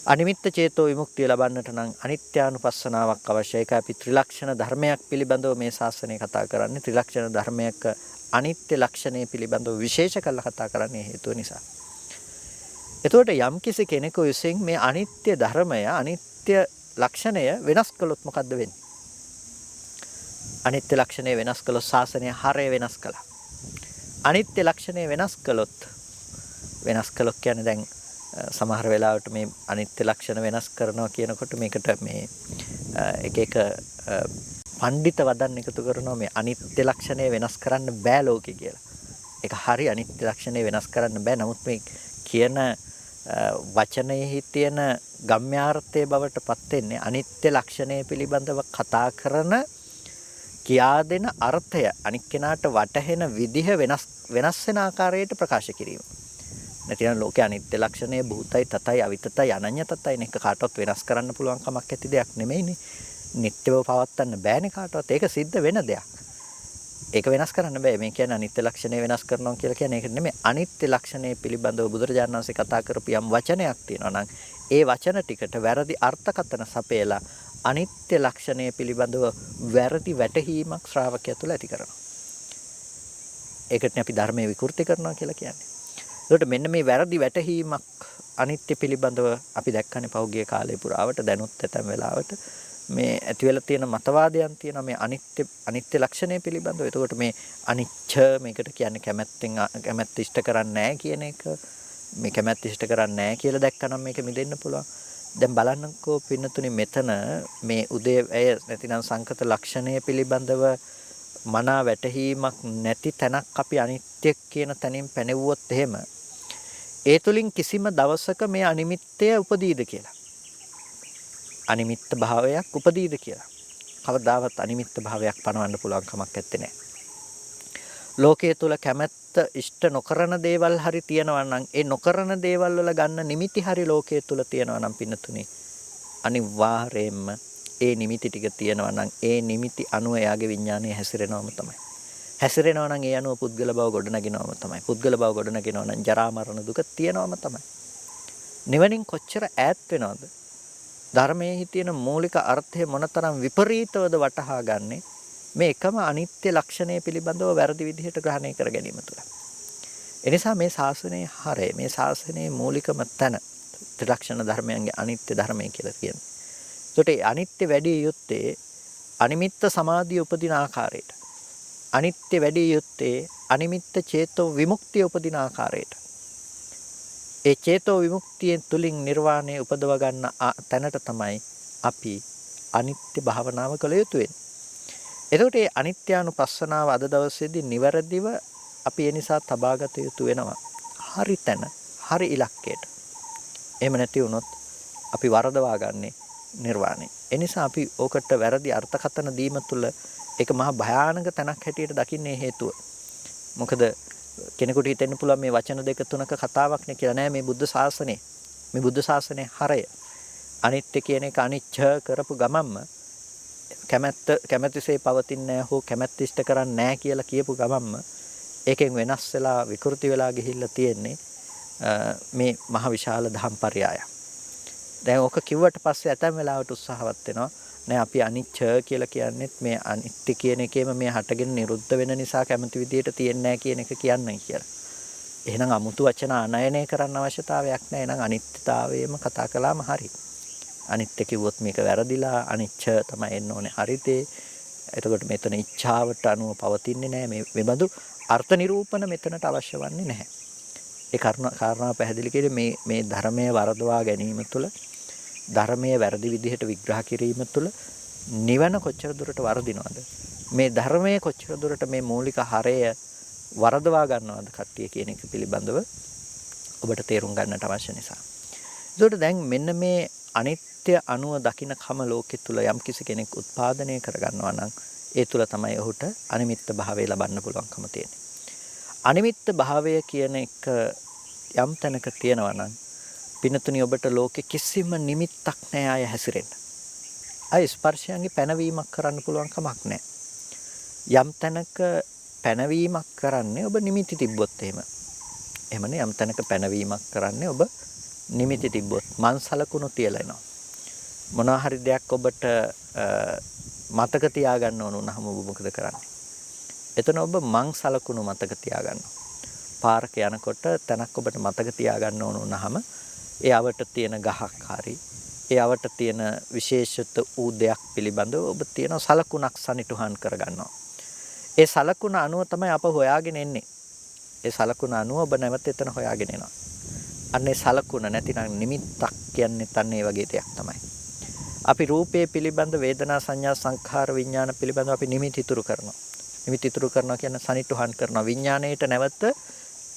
අනිමිත්ත චේතෝ විමුක්තිය ලබන්නට නම් අනිත්‍යානුපස්සනාවක් අවශ්‍යයි. ඒක අපි ත්‍රිලක්ෂණ ධර්මයක් පිළිබඳව මේ ශාසනය කතා කරන්නේ. ත්‍රිලක්ෂණ ධර්මයක අනිත්‍ය ලක්ෂණය පිළිබඳව විශේෂ කරලා කතා කරන්නේ හේතුව නිසා. එතකොට යම්කිසි කෙනෙකු විසින් මේ අනිත්‍ය ධර්මය, අනිත්‍ය ලක්ෂණය වෙනස් කළොත් මොකද්ද වෙන්නේ? අනිත්‍ය ලක්ෂණය වෙනස් කළොත් ශාසනය හරය වෙනස් කළා. අනිත්‍ය ලක්ෂණය වෙනස් කළොත් කියන්නේ දැන් සමහර වෙලාවට මේ අනිත්‍ය ලක්ෂණ වෙනස් කරනවා කියනකොට මේකට මේ එක පඬිත වදන් එකතු කරනවා මේ අනිත්‍ය ලක්ෂණය වෙනස් කරන්න බෑ ලෝකේ කියලා. ඒක හරි අනිත්‍ය ලක්ෂණය වෙනස් කරන්න බෑ. නමුත් මේ කියන වචනයෙහි තියෙන ගම්‍යාර්ථයේ බවට පත් වෙන්නේ අනිත්‍ය ලක්ෂණය පිළිබඳව කතා කරන කියා දෙන අර්ථය අනික් කෙනාට වටහෙන විදිහ වෙනස් වෙන ආකාරයට ප්‍රකාශ කිරීම. නැතිනම් ලෝකේ අනිත්‍ය ලක්ෂණය භූතයි, තතයි, අවිතතයි, අනඤ්‍යතතයි නේ කාටවත් වෙනස් කරන්න පුළුවන් කමක් ඇති දෙයක් නෙමෙයිනේ. නිට්ටයව පවත්වන්න බෑනේ කාටවත්. ඒක සිද්ධ වෙන දෙයක්. ඒක වෙනස් කරන්න බෑ. මේ කියන්නේ අනිත්‍ය ලක්ෂණය වෙනස් කරනවා කියලා කියන්නේ ඒක නෙමෙයි. අනිත්‍ය ලක්ෂණය පිළිබඳව බුදුරජාණන් වහන්සේ කතා කරපු යම් වචනයක් තියෙනවා නම් ඒ වචන ටිකට වැරදි අර්ථකථන සපයලා අනිත්‍ය ලක්ෂණය පිළිබඳව වැරදි වැටහීමක් ශ්‍රාවකයා තුළ ඇති කරනවා. ඒකටනේ අපි ධර්මයේ විකෘති කරනවා කියලා කියන්නේ. ඒකට මෙන්න මේ වැරදි වැටහීමක් අනිත්‍ය පිළිබඳව අපි දැක්කනේ පහුගිය කාලේ පුරාවට දැනුත් ඇතැම් වෙලාවට මේ ඇති වෙලා තියෙන මතවාදයන් තියෙනවා මේ අනිත්‍ය ලක්ෂණය පිළිබඳව. එතකොට මේ අනිච්ච මේකට කියන්නේ කැමැත්ත ඉෂ්ට කරන්නේ නැහැ කියන එක. මේ කැමැත්ත ඉෂ්ට කරන්නේ නැහැ කියලා දැක්කනම් මේක මිදෙන්න පුළුවන්. දැන් බලන්නකෝ පින්නතුනි මෙතන මේ උදේවැය නැතිනම් සංකත ලක්ෂණය පිළිබඳව මනා වැටහීමක් නැති තැනක් අපි අනිත්‍ය කියන තැනින් පැනෙවුවොත් එහෙම ඒ තුලින් කිසිම දවසක මේ අනිමිත්තය උපදීද කියලා. අනිමිත්ත භාවයක් උපදීද කියලා. කවදාවත් අනිමිත්ත භාවයක් පනවන්න පුළුවන් කමක් නැත්තේ නෑ. ලෝකයේ තුල කැමැත්ත ඉෂ්ට නොකරන දේවල් හරි තියෙනවා නම් ඒ නොකරන දේවල් වල ගන්න නිමිති හරි ලෝකයේ තුල තියෙනවා නම් පින්නතුනි අනිවාර්යයෙන්ම ඒ නිමිති ටික තියෙනවා නම් ඒ නිමිති අනුව එයාගේ විඥානය හැසිරෙනවම තමයි. හැසිරෙනවා නම් ඒ අනුව පුද්ගල බව ගොඩනගෙනවම තමයි. පුද්ගල බව ගොඩනගෙනවා නම් ජරා මරණ දුක තියෙනවම තමයි. නිවනින් කොච්චර ඈත් වෙනවද? ධර්මයේ තියෙන මූලික අර්ථය මොනතරම් විපරීතවද වටහා ගන්නේ මේ එකම අනිත්‍ය ලක්ෂණය පිළිබඳව වැරදි විදිහට ග්‍රහණය කර ගැනීම තුළ. එනිසා මේ ශාසනයේ හරය, මේ ශාසනයේ මූලිකම තැන ත්‍රිලක්ෂණ ධර්මයන්ගේ අනිත්‍ය ධර්මය කියලා කියන්නේ. ඒකට අනිත්‍ය වැඩි යුත්තේ අනිමිත්ත සමාධිය උපදින ආකාරයට. අනිත්‍ය වැඩි යුත්තේ අනිමිත්ත චේතෝ විමුක්තිය උපදින ආකාරයට. ඒ චේතෝ විමුක්තියෙන් තුලින් නිර්වාණය උපදව ගන්න තැනට තමයි අපි අනිත්‍ය භාවනාව කළ යුතු වෙන්නේ. එතකොට මේ අනිත්‍යානුපස්සනාව අද දවසේදී නිවැරදිව අපි ඒ නිසා තබාගත යුතු වෙනවා. හරි තැන, හරි ඉලක්කයට. එහෙම නැති වුණොත් අපි වරදවා ගන්නේ නිර්වාණය. ඒ නිසා අපි ඕකට වැරදි අර්ථකථන දීම තුළ ඒක මහා භයානක තැනක් හැටියට දකින්නේ හේතුව. මොකද කෙනෙකුට හිතෙන්න පුළුවන් මේ වචන දෙක තුනක කතාවක් නේ කියලා. නෑ, මේ බුද්ධ ශාසනය. මේ බුද්ධ ශාසනයේ හරය. අනිත්‍ය කියන එක අනිච්ච කරපු ගමන්ම කැමැතිසේ පවතින්නේ නැහැ හෝ කැමැත්ත ඉෂ්ට කරන්නේ නැහැ කියලා කියපු ගමන්ම ඒකෙන් වෙනස් වෙලා විකෘති වෙලා ගිහිල්ලා තියෙන්නේ මේ මහ විශාල ධම්පරයය. දැන් ඕක කිව්වට පස්සේ ඇතැම් වෙලාවට උත්සාහවත් වෙනවා නෑ අපි අනිච්ච කියලා කියන්නේත් මේ අනිත්‍ය කියන එකේම මේ හටගෙන නිරුද්ධ වෙන නිසා කැමති විදියට තියෙන්නේ නැහැ කියන එක කියන්නේ කියලා. එහෙනම් අමුතු වචන ආනයනය කරන්න අවශ්‍යතාවයක් නැහැ. එහෙනම් අනිත්‍යතාවයම කතා කළාම හරි. අනිත්‍ය කිව්වොත් මේක වැරදිලා අනිච්ච තමයි එන්න ඕනේ හරිතේ. එතකොට මෙතන ඉච්ඡාවට අනුව පවතින්නේ නැහැ. මේ බඳු අර්ථ නිරූපණ මෙතනට අවශ්‍ය වන්නේ නැහැ. ඒ කාරණා පැහැදිලි කිරීමේ මේ ධර්මයේ වරදවා ගැනීම තුළ ධර්මයේ වැරදි විදිහට විග්‍රහ කිරීම තුළ නිවන කොච්චර දුරට වරදිනවද? මේ ධර්මයේ කොච්චර දුරට මේ මූලික හරය වරදවා ගන්නවද කට්ටිය කියන එක පිළිබඳව ඔබට තේරුම් ගන්නට අවශ්‍ය නිසා. ඒකට දැන් මෙන්න මේ අනිත්‍ය අනුව දකින්න කම ලෝකෙ තුල යම් කිසි කෙනෙක් උත්පාදනය කරගන්නවා නම් ඒ තුල තමයි ඔහුට අනිමිත්ත භාවය ලබන්න පුළුවන්කම තියෙන්නේ. අනිමිත්ත භාවය කියන එක යම් තැනක තියෙනවා නම් පිනතුනි ඔබට ලෝකෙ කිසිම නිමිත්තක් නැහැ ආය හැසිරෙන්න. ආය ස්පර්ශයන්ගේ පැනවීමක් කරන්න පුළුවන් කමක් නැහැ. යම් තැනක පැනවීමක් කරන්නේ ඔබ නිමිති තිබ්බොත් එහෙම. එහෙමනේ යම් තැනක පැනවීමක් කරන්නේ ඔබ නිමිති තිබ්බොත් මං සලකුණු තියලා එනවා. මොනවා හරි දෙයක් ඔබට මතක තියාගන්න ඕන වුණාම ඔබ මොකද කරන්නේ? එතන ඔබ මං සලකුණු මතක තියාගන්නවා. පාරක යනකොට තැනක් ඔබට මතක තියාගන්න ඕන වුණාම ඒ අවට තියෙන ගහක් හරි ඒ අවට තියෙන විශේෂිත වූ දෙයක් පිළිබඳව ඔබ තියෙන සලකුණක් සනිටුහන් කරගන්නවා. ඒ සලකුණ අනුව තමයි අප හොයාගෙන එන්නේ. ඒ සලකුණ අනුව ඔබ නැවත එතන හොයාගෙන එනවා. අන්නේ සලකුණ නැතිනම් නිමිත්තක් කියන්නේ තන්නේ වගේ දෙයක් තමයි. අපි රූපයේ පිළිබඳ වේදනා සංඥා සංඛාර විඥාන පිළිබඳව අපි නිමිති ඉතුරු කරනවා. නිමිති ඉතුරු කරනවා කියන්නේ සනිටුහන් කරනවා. විඥාණයට නැවත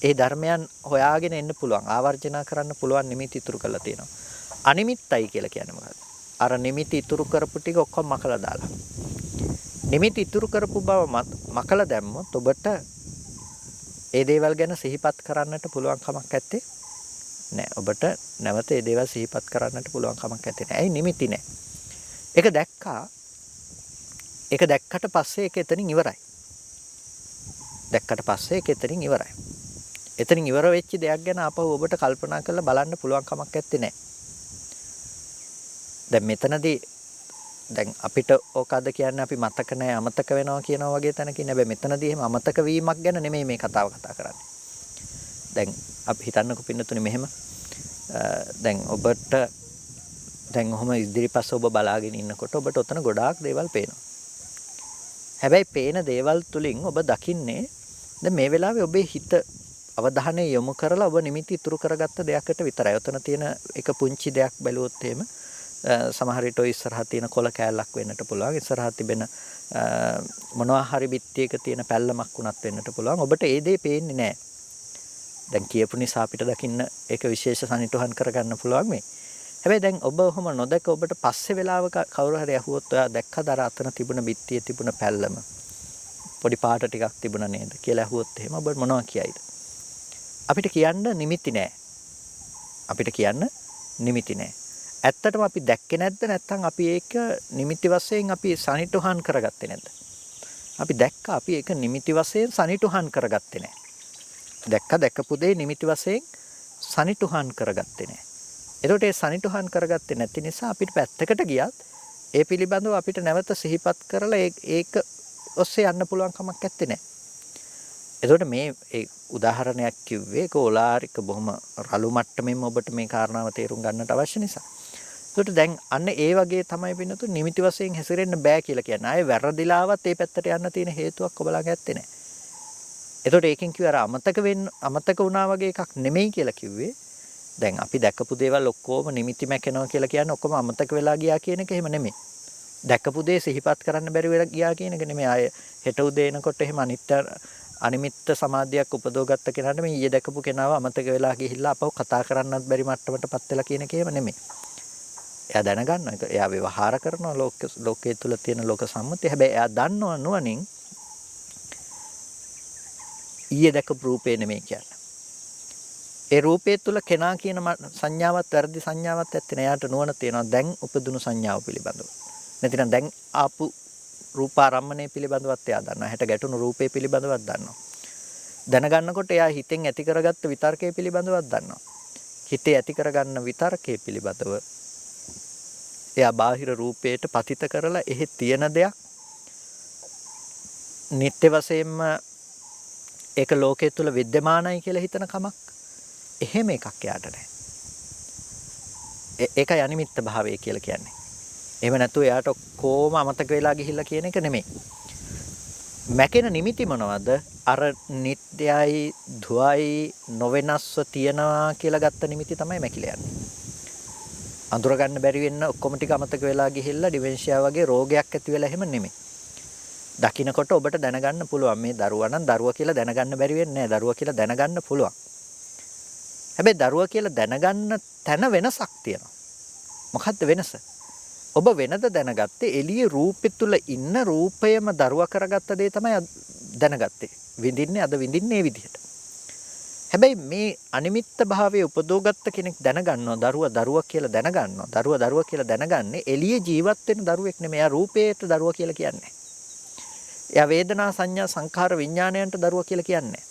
ඒ ධර්මයන් හොයාගෙන එන්න පුළුවන්. ආවර්ජන කරන්න පුළුවන් නිමිති ඉතුරු කරලා තියෙනවා. අනිමිත්තයි කියලා කියන්නේ මොකක්ද? අර නිමිති ඉතුරු කරපු ටික ඔක්කොම මකලා දාලා. නිමිති ඉතුරු කරපු බව මකලා දැම්මොත් ඔබට ඒ දේවල් ගැන සිහිපත් කරන්නට පුළුවන් කමක් නැත්තේ නෑ. ඔබට නැවත ඒ දේවල් සිහිපත් කරන්නට පුළුවන් කමක් නැත්තේ නෑ. ඇයි නිමිති නෑ. ඒක දැක්කා. ඒක දැක්කට පස්සේ ඒක එතනින් ඉවරයි. දැක්කට පස්සේ ඒක එතනින් ඉවරයි. එතනින් ඉවර වෙච්ච දෙයක් ගැන ආපහු ඔබට කල්පනා කරලා බලන්න පුළුවන් කමක් නැත්තේ නෑ. දැන් මෙතනදී දැන් අපිට ඕකද කියන්නේ අපි මතක නැහැ අමතක වෙනවා කියනවා වගේ තැනකින්. හැබැයි මෙතනදී එහෙම අමතක වීමක් ගැන නෙමෙයි මේ කතාව කතා කරන්නේ. දැන් අපි හිතන්නකෝ පින්නතුනේ මෙහෙම. දැන් ඔබට දැන් ඔහම ඉදිරිපස්ස ඔබ බලාගෙන ඉන්නකොට ඔබට ඔතන ගොඩාක් දේවල් පේනවා. හැබැයි පේන දේවල් තුලින් ඔබ දකින්නේ දැන් මේ වෙලාවේ ඔබේ හිත අවධානය යොමු කරලා ඔබ නිමිති ඉතුරු කරගත්ත දෙයකට විතරයි. ඔතන තියෙන එක පුංචි දෙයක් බැලුවොත් එහෙම සමහර විට ඔය ඉස්සරහා තියෙන කොළ කෑල්ලක් වෙන්නට පුළුවන්. ඉස්සරහා තිබෙන මොනවා හරි බිත්තියක තියෙන පැල්ලමක් වුණත් වෙන්නට පුළුවන්. ඔබට ඒ දේ පේන්නේ නැහැ. දැන් කියපු නිසා අපිට දකින්න ඒක විශේෂ සනිටුහන් කරගන්න පුළුවන් මේ. හැබැයි දැන් ඔබ ඔහම නොදැක ඔබට පස්සේ වෙලාවක කවුරු හරි අහුවොත් ඔයා දැක්කද අර අතන තිබුණ බිත්තියේ තිබුණ පැල්ලම? පොඩි පාට ටිකක් තිබුණා නේද කියලා අහුවොත් එහෙම ඔබ මොනවා කියයිද? අපිට කියන්න නිමිති නැහැ. අපිට කියන්න නිමිති නැහැ. ඇත්තටම අපි දැක්කේ නැද්ද? නැත්නම් අපි ඒක නිමිති වශයෙන් අපි සනිටුහන් කරගත්තේ නැද්ද? අපි දැක්කා අපි ඒක නිමිති වශයෙන් සනිටුහන් කරගත්තේ නැහැ. දැක්කපු දේ නිමිති වශයෙන් සනිටුහන් කරගත්තේ නැහැ. ඒකට ඒ සනිටුහන් කරගත්තේ නැති නිසා අපිට පැත්තකට ගියත් ඒ පිළිබඳව අපිට නැවත සිහිපත් කරලා ඒක ඔස්සේ යන්න පුළුවන් කමක් නැත්තේ නෑ. එතකොට මේ ඒ උදාහරණයක් කිව්වේ ඒක ඕලාරික බොහොම රළු මට්ටමින්ම ඔබට මේ කාරණාව තේරුම් ගන්නට අවශ්‍ය නිසා. ඒකට දැන් අන්න ඒ වගේ තමයි වෙනතු නිමිති වශයෙන් හැසිරෙන්න බෑ කියලා කියන්නේ. ආයේ වැරදිලාවත් ඒ පැත්තට යන්න තියෙන හේතුවක් ඔබලාගේ ඇත්තේ නෑ. එතකොට ඒකෙන් කිව්ව අර අමතක වුණා වගේ එකක් නෙමෙයි කියලා කිව්වේ. දැන් අපි දැකපු දේවල් ඔක්කොම නිමිති මැකෙනවා කියලා කියන්නේ ඔක්කොම අමතක වෙලා ගියා කියන එක එහෙම නෙමෙයි. දැකපු දේ සිහිපත් කරන්න බැරි වෙලා ගියා කියන එක නෙමෙයි. ආයේ හෙට උදේ එනකොට එහෙම අනිමිත්ත සමාධියක් උපදවගත්ත කෙනාට මේ ඊයේ දැකපු කෙනාව අමතක වෙලා ගිහිල්ලා අපව කතා කරන්නත් බැරි මට්ටමටපත් වෙලා කියන එක එහෙම නෙමෙයි. එයා දැනගන්නවා ඒක. එයා ව්‍යවහාර කරනවා ලෝකයේ තුල තියෙන ලෝක සම්මුතිය. හැබැයි එයා දන්නව නුවණින් ඊයේ දැකපු රූපේ නෙමෙයි කියන්නේ. ඒ රූපයේ තුල කෙනා කියන සංඥාවක් වැරදි සංඥාවක් ඇත්තේ නෑ. එයාට නුවණ තියෙනවා දැන් උපදුණු සංඥාව පිළිබඳව. නැතිනම් දැන් ආපු රූපාරම්මණය පිළිබඳවත් එයා දන්නවා. හැට ගැටුණු රූපේ පිළිබඳවත් දන්නවා. දැනගන්නකොට එයා හිතෙන් ඇති කරගත්ත විතර්කයේ පිළිබඳවත් දන්නවා. හිතේ ඇති කරගන්න විතර්කයේ පිළිබඳව එයා බාහිර රූපයට පතිත කරලා එහි තියෙන දෙයක් නිත්‍ය වශයෙන්ම ඒක ලෝකයේ තුල विद्यමානයි කියලා හිතන කමක් එහෙම එකක් යාට නැහැ. ඒකයි අනිමිත්ත භාවය කියලා කියන්නේ. එහෙම නැතුව එයාට කොහොම අමතක වෙලා ගිහිල්ලා කියන එක නෙමෙයි. මැකෙන නිමිති මොනවද? අර නිට්ටයයි ධුවයි නොවෙනස්ව තියනවා කියලා ගත්ත නිමිති තමයි මැකිලා යන්නේ. අඳුර ගන්න බැරි වෙන්න ඔක්කොම ටික අමතක වෙලා ගිහිල්ලා ඩිමෙන්ෂියා වගේ රෝගයක් ඇති වෙලා එහෙම නෙමෙයි. දකින්නකොට ඔබට දැනගන්න පුළුවන් මේ දරුවා නම් දරුවා කියලා දැනගන්න බැරි වෙන්නේ නැහැ. දරුවා කියලා දැනගන්න පුළුවන්. හැබැයි දරුවා කියලා දැනගන්න තැන වෙනසක් තියෙනවා. මොකද්ද වෙනස? ඔබ වෙනද දැනගත්තේ එළියේ රූපෙ තුල ඉන්න රූපයම දරුවා කරගත්ත දේ තමයි දැනගත්තේ. විඳින්නේ අද විඳින්නේ මේ විදිහට. හැබැයි මේ අනිමිත්ත භාවයේ උපදෝගත්ත කෙනෙක් දැනගන්නවා දරුවා කියලා දැනගන්නවා. දරුවා කියලා දැනගන්නේ එළියේ ජීවත් වෙන දරුවෙක් නෙමෙයි. එයා රූපේට දරුවා කියලා කියන්නේ. එයා වේදනා සංඥා සංඛාර විඥාණයන්ට දරුවා කියලා කියන්නේ.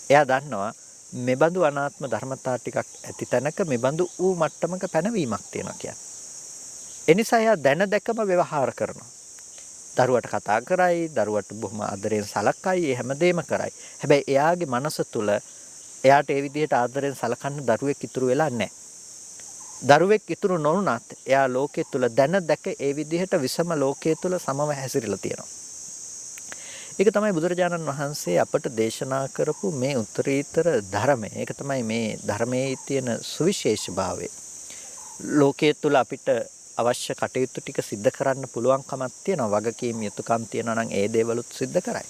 එයා දන්නවා මෙබඳු අනාත්ම ධර්මතා ටිකක් ඇති තැනක මෙබඳු ඌ මට්ටමක පැනවීමක් තියෙනවා කියන්නේ. එනිසා එයා දැන දැකම ව්‍යවහාර කරනවා. දරුවට කතා කරයි, දරුවට බොහොම ආදරෙන් සලකයි, ඒ හැමදේම කරයි. හැබැයි එයාගේ මනස තුල එයාට ඒ විදිහට ආදරෙන් සලකන්න දරුවෙක් ඉතුරු වෙලා නැහැ. දරුවෙක් ඉතුරු නොවුනත් එයා ලෝකයේ තුල දැන දැක ඒ විදිහට විසම ලෝකයේ තුල සමව හැසිරෙලා තියෙනවා. ඒක තමයි බුදුරජාණන් වහන්සේ අපට දේශනා කරපු මේ උත්තරීතර ධර්මය. ඒක තමයි මේ ධර්මයේ තියෙන සුවිශේෂභාවය. ලෝකයේ තුල අපිට අවශ්‍ය කටයුතු ටික සිද්ධ කරන්න පුළුවන්කමක් තියෙනවා. වගකීම් යුතුකම් තියෙනවා නම් ඒ දේවලුත් සිද්ධ කරයි.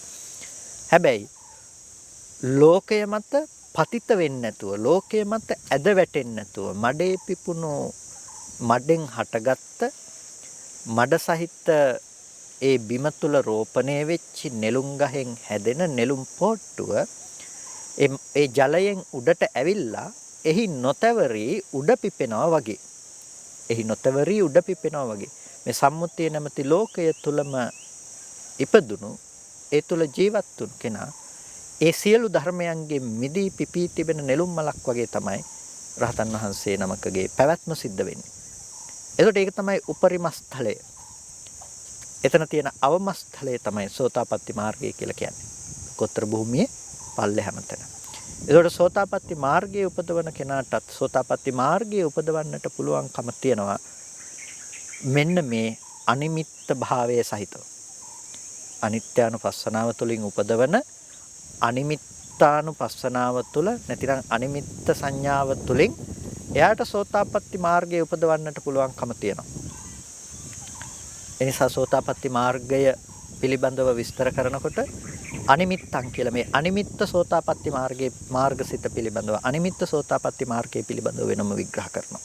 හැබැයි ලෝකය මත පතිත වෙන්නේ නැතුව, ලෝකය මත ඇද වැටෙන්නේ නැතුව, මඩේ පිපුණු මඩෙන් හටගත්ත මඩ සහිත ඒ බිම තුල රෝපණය වෙච්ච නෙළුම් ගහෙන් හැදෙන නෙළුම් පොට්ටුව ඒ ජලයෙන් උඩට ඇවිල්ලා එහි නොතවරී උඩ පිපෙනවා වගේ. එහි නොතවරී උඩ පිපෙනවා වගේ. මේ සම්මුතිය නැමැති ලෝකය තුලම ඉපදුණු ඒ තුල ජීවත් වුණු කෙනා ඒ සියලු ධර්මයන්ගේ මිදී පිපී තිබෙන නෙළුම් මලක් වගේ තමයි රහතන් වහන්සේ නමකගේ පැවැත්ම සිද්ධ වෙන්නේ. එතකොට ඒක තමයි උපරිම ස්ථලය. එතන තියෙන අවම ස්ථලය තමයි සෝතාපට්ටි මාර්ගය කියලා කියන්නේ. කොතර භූමියේ පල්ලෙහාම තැන. එතකොට සෝතාපට්ටි මාර්ගයේ උපදවන කෙනාටත් සෝතාපට්ටි මාර්ගයේ උපදවන්නට පුළුවන්කම තියෙනවා මෙන්න මේ අනිමිත්ත භාවයේ සහිතව. අනිත්‍යානුපස්සනාව තුළින් උපදවන අනිමිත්තානුපස්සනාව තුළ නැතිනම් අනිමිත්ත සංඥාව තුළින් එයාට සෝතාපට්ටි මාර්ගයේ උපදවන්නට පුළුවන්කම තියෙනවා. එනිසා සෝතාපට්ටි මාර්ගය පිළිබඳව විස්තර කරනකොට අනිමිත්තං කියලා මේ අනිමිත්ත සෝතාපට්ටි මාර්ගයේ මාර්ගසිත පිළිබඳව අනිමිත්ත සෝතාපට්ටි මාර්ගයේ පිළිබඳව වෙනම විග්‍රහ කරනවා.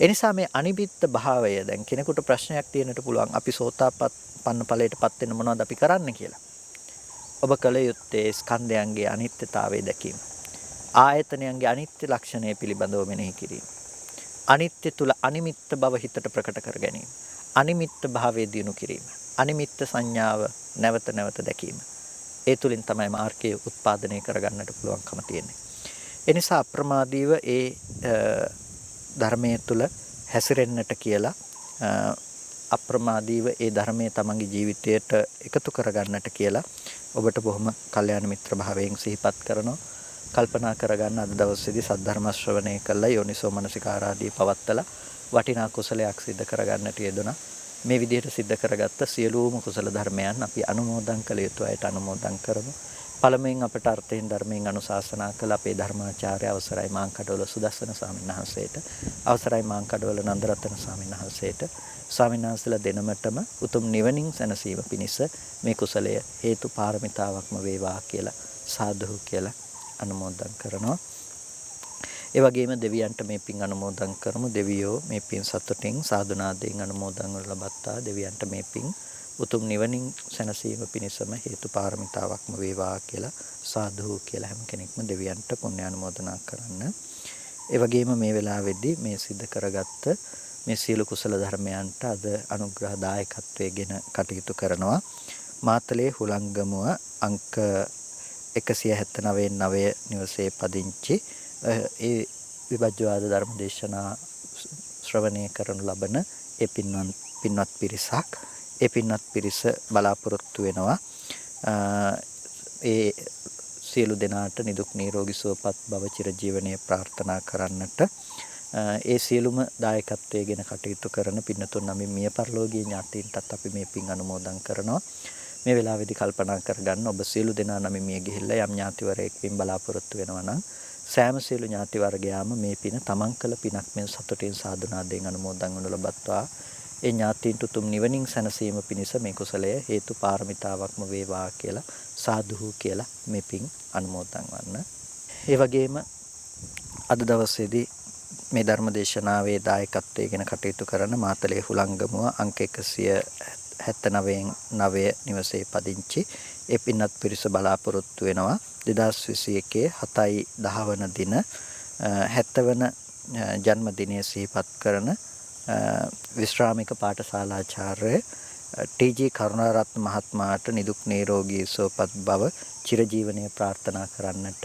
එනිසා මේ අනිමිත්ත භාවය දැන් කෙනෙකුට ප්‍රශ්නයක් තියෙන්නට පුළුවන් අපි සෝතාපන්න ඵලයටපත් වෙන්න මොනවද අපි කරන්න කියලා. ඔබ කල යුත්තේ ස්කන්ධයන්ගේ අනිත්‍යතාවය දැකීම. ආයතනයන්ගේ අනිත්‍ය ලක්ෂණය පිළිබඳව මෙනෙහි කිරීම. අනිත්‍ය තුල අනිමිත්ත බව හිතට ප්‍රකට කර ගැනීම. අනිමිත්ත භාවයේ දිනු කිරීම. අනිමිත්ත සංඥාව නැවත නැවත දැකීම. ඒ තුලින් තමයි මාර්ගය උත්පාදනය කරගන්නට පුළුවන්කම තියෙන්නේ. ඒ නිසා අප්‍රමාදීව ඒ ධර්මයේ තුල හැසිරෙන්නට කියලා අප්‍රමාදීව ඒ ධර්මයේ තමන්ගේ ජීවිතයට එකතු කරගන්නට කියලා ඔබට බොහොම කල්යාණ මිත්‍ර භාවයෙන් සිහිපත් කරනවා. කල්පනා කරගන්න අද දවසේදී සද්ධර්ම ශ්‍රවණය කළා යෝනිසෝ මනසිකාරාදී පවත්තලා වටිනා කුසලයක් සිද්ධ කරගන්නට යෙදුණා. මේ විදිහට සිද්ධ කරගත්ත සියලුම කුසල ධර්මයන් අපි අනුමෝදන් කළ යුතු අයට අනුමෝදන් කරමු. පළමුවෙන් අපට අර්ථයෙන් ධර්මයෙන් අනුශාසනා කළ අපේ ධර්මාචාර්ය අවසරයි මාංකඩවල සුදස්සන ස්වාමීන් වහන්සේට, අවසරයි මාංකඩවල නන්දරත්න ස්වාමීන් වහන්සේට, ස්වාමීන් වහන්සේලා දෙනමතම උතුම් නිවනින් සැනසීම පිණිස මේ කුසලය හේතු පාරමිතාවක්ම වේවා කියලා සාදු කියලා අනුමෝදන් කරනවා. ඒ වගේම දෙවියන්ට මේ පින් අනුමෝදන් කරමු. දෙවියෝ මේ පින් සතුටින් සාදුනාදයෙන් අනුමෝදන් වන ලබත්තා. දෙවියන්ට මේ පින් උතුම් නිවනින් සැනසීම පිණිසම හේතු පාරමිතාවක්ම වේවා කියලා සාදු කියලා හැම කෙනෙක්ම දෙවියන්ට පුණ්‍ය අනුමෝදනා කරන්න. ඒ වගේම මේ වෙලාවේදී මේ සිද්ධ කරගත්ත මේ සියලු කුසල ධර්මයන්ට අද අනුග්‍රහ දායකත්වයෙන් කටයුතු කරනවා. මාතලේ හුලංගමුව අංක 179 නිවසේ පදිංචි ඒ විභජ්‍යවාද ධර්ම දේශනා ශ්‍රවණය කරනු ලබන ඒ පින්වත් පිරිසක් ඒ පින්වත් පිරිස බලාපොරොත්තු වෙනවා ඒ සියලු දෙනාට නිදුක් නිරෝගී සුවපත් භව චිරජීවනයේ ප්‍රාර්ථනා කරන්නට ඒ සියලුම දායකත්වයෙන් කටයුතු කරන පින්නතුන් නම් මිය පරලෝකීය ඥාතීන්ටත් අපි මේ පින් අනුමෝදන් කරනවා. මේ වෙලාවේදී කල්පනා කරගන්න ඔබ සියලු දෙනා නම් මිය ගිහිල්ලා යම් ඥාතිවරයෙක් පින් බලාපොරොත්තු වෙනවා නම් සෑම සියලු ඥාති වර්ගයාම මේ පින තමන් කළ පිනක් මෙන් සතුටින් සාදුනාදයෙන් අනුමෝදන් වනු ලබත්වා. ඒ ඥාතීන්ට උතුම් නිවනින් සැනසීම පිණිස මේ කුසලය හේතු පාරමිතාවක්ම වේවා කියලා සාදුහු කියලා මේ පින් අනුමෝදන් වන්න. ඒ වගේම අද දවසේදී මේ ධර්ම දේශනාවේ දායකත්වයෙන් කටයුතු කරන මාතලේ හුලංගමුව අංක 179 නිවසේ පදිංචි ඒ පින්වත් පිරිස බලාපොරොත්තු වෙනවා 2021 7/10 වන දින 70 වන ජන්මදිනය සිහිපත් කරන විශ්‍රාමික පාඨශාලාචාර්ය ටී.ජී. කරුණාරත්න මහත්මයාට නිදුක් නිරෝගී සුවපත් බව චිරජීවනයේ ප්‍රාර්ථනා කරන්නට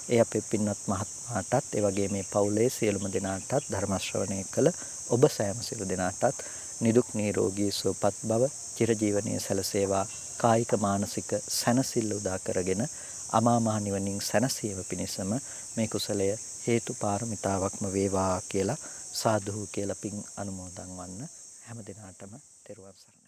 ඒ අපේ පින්වත් මහත්මයාටත් ඒ වගේ මේ පවුලේ සියලුම දෙනාටත් ධර්ම ශ්‍රවණය කළ ඔබ සෑම සියලු දෙනාටත් නිදුක් නිරෝගී සුවපත් බව චිරජීවනයේ සැලසේවා කායික මානසික සැනසෙල්ල උදා කරගෙන අමා මහ නිවනින් සැනසීම පිණිසම මේ කුසලය හේතු පාරමිතාවක්ම වේවා කියලා සාදුහු කියලා පින් අනුමෝදන් වන්න හැම දිනාටම තෙරුවන් සරණයි.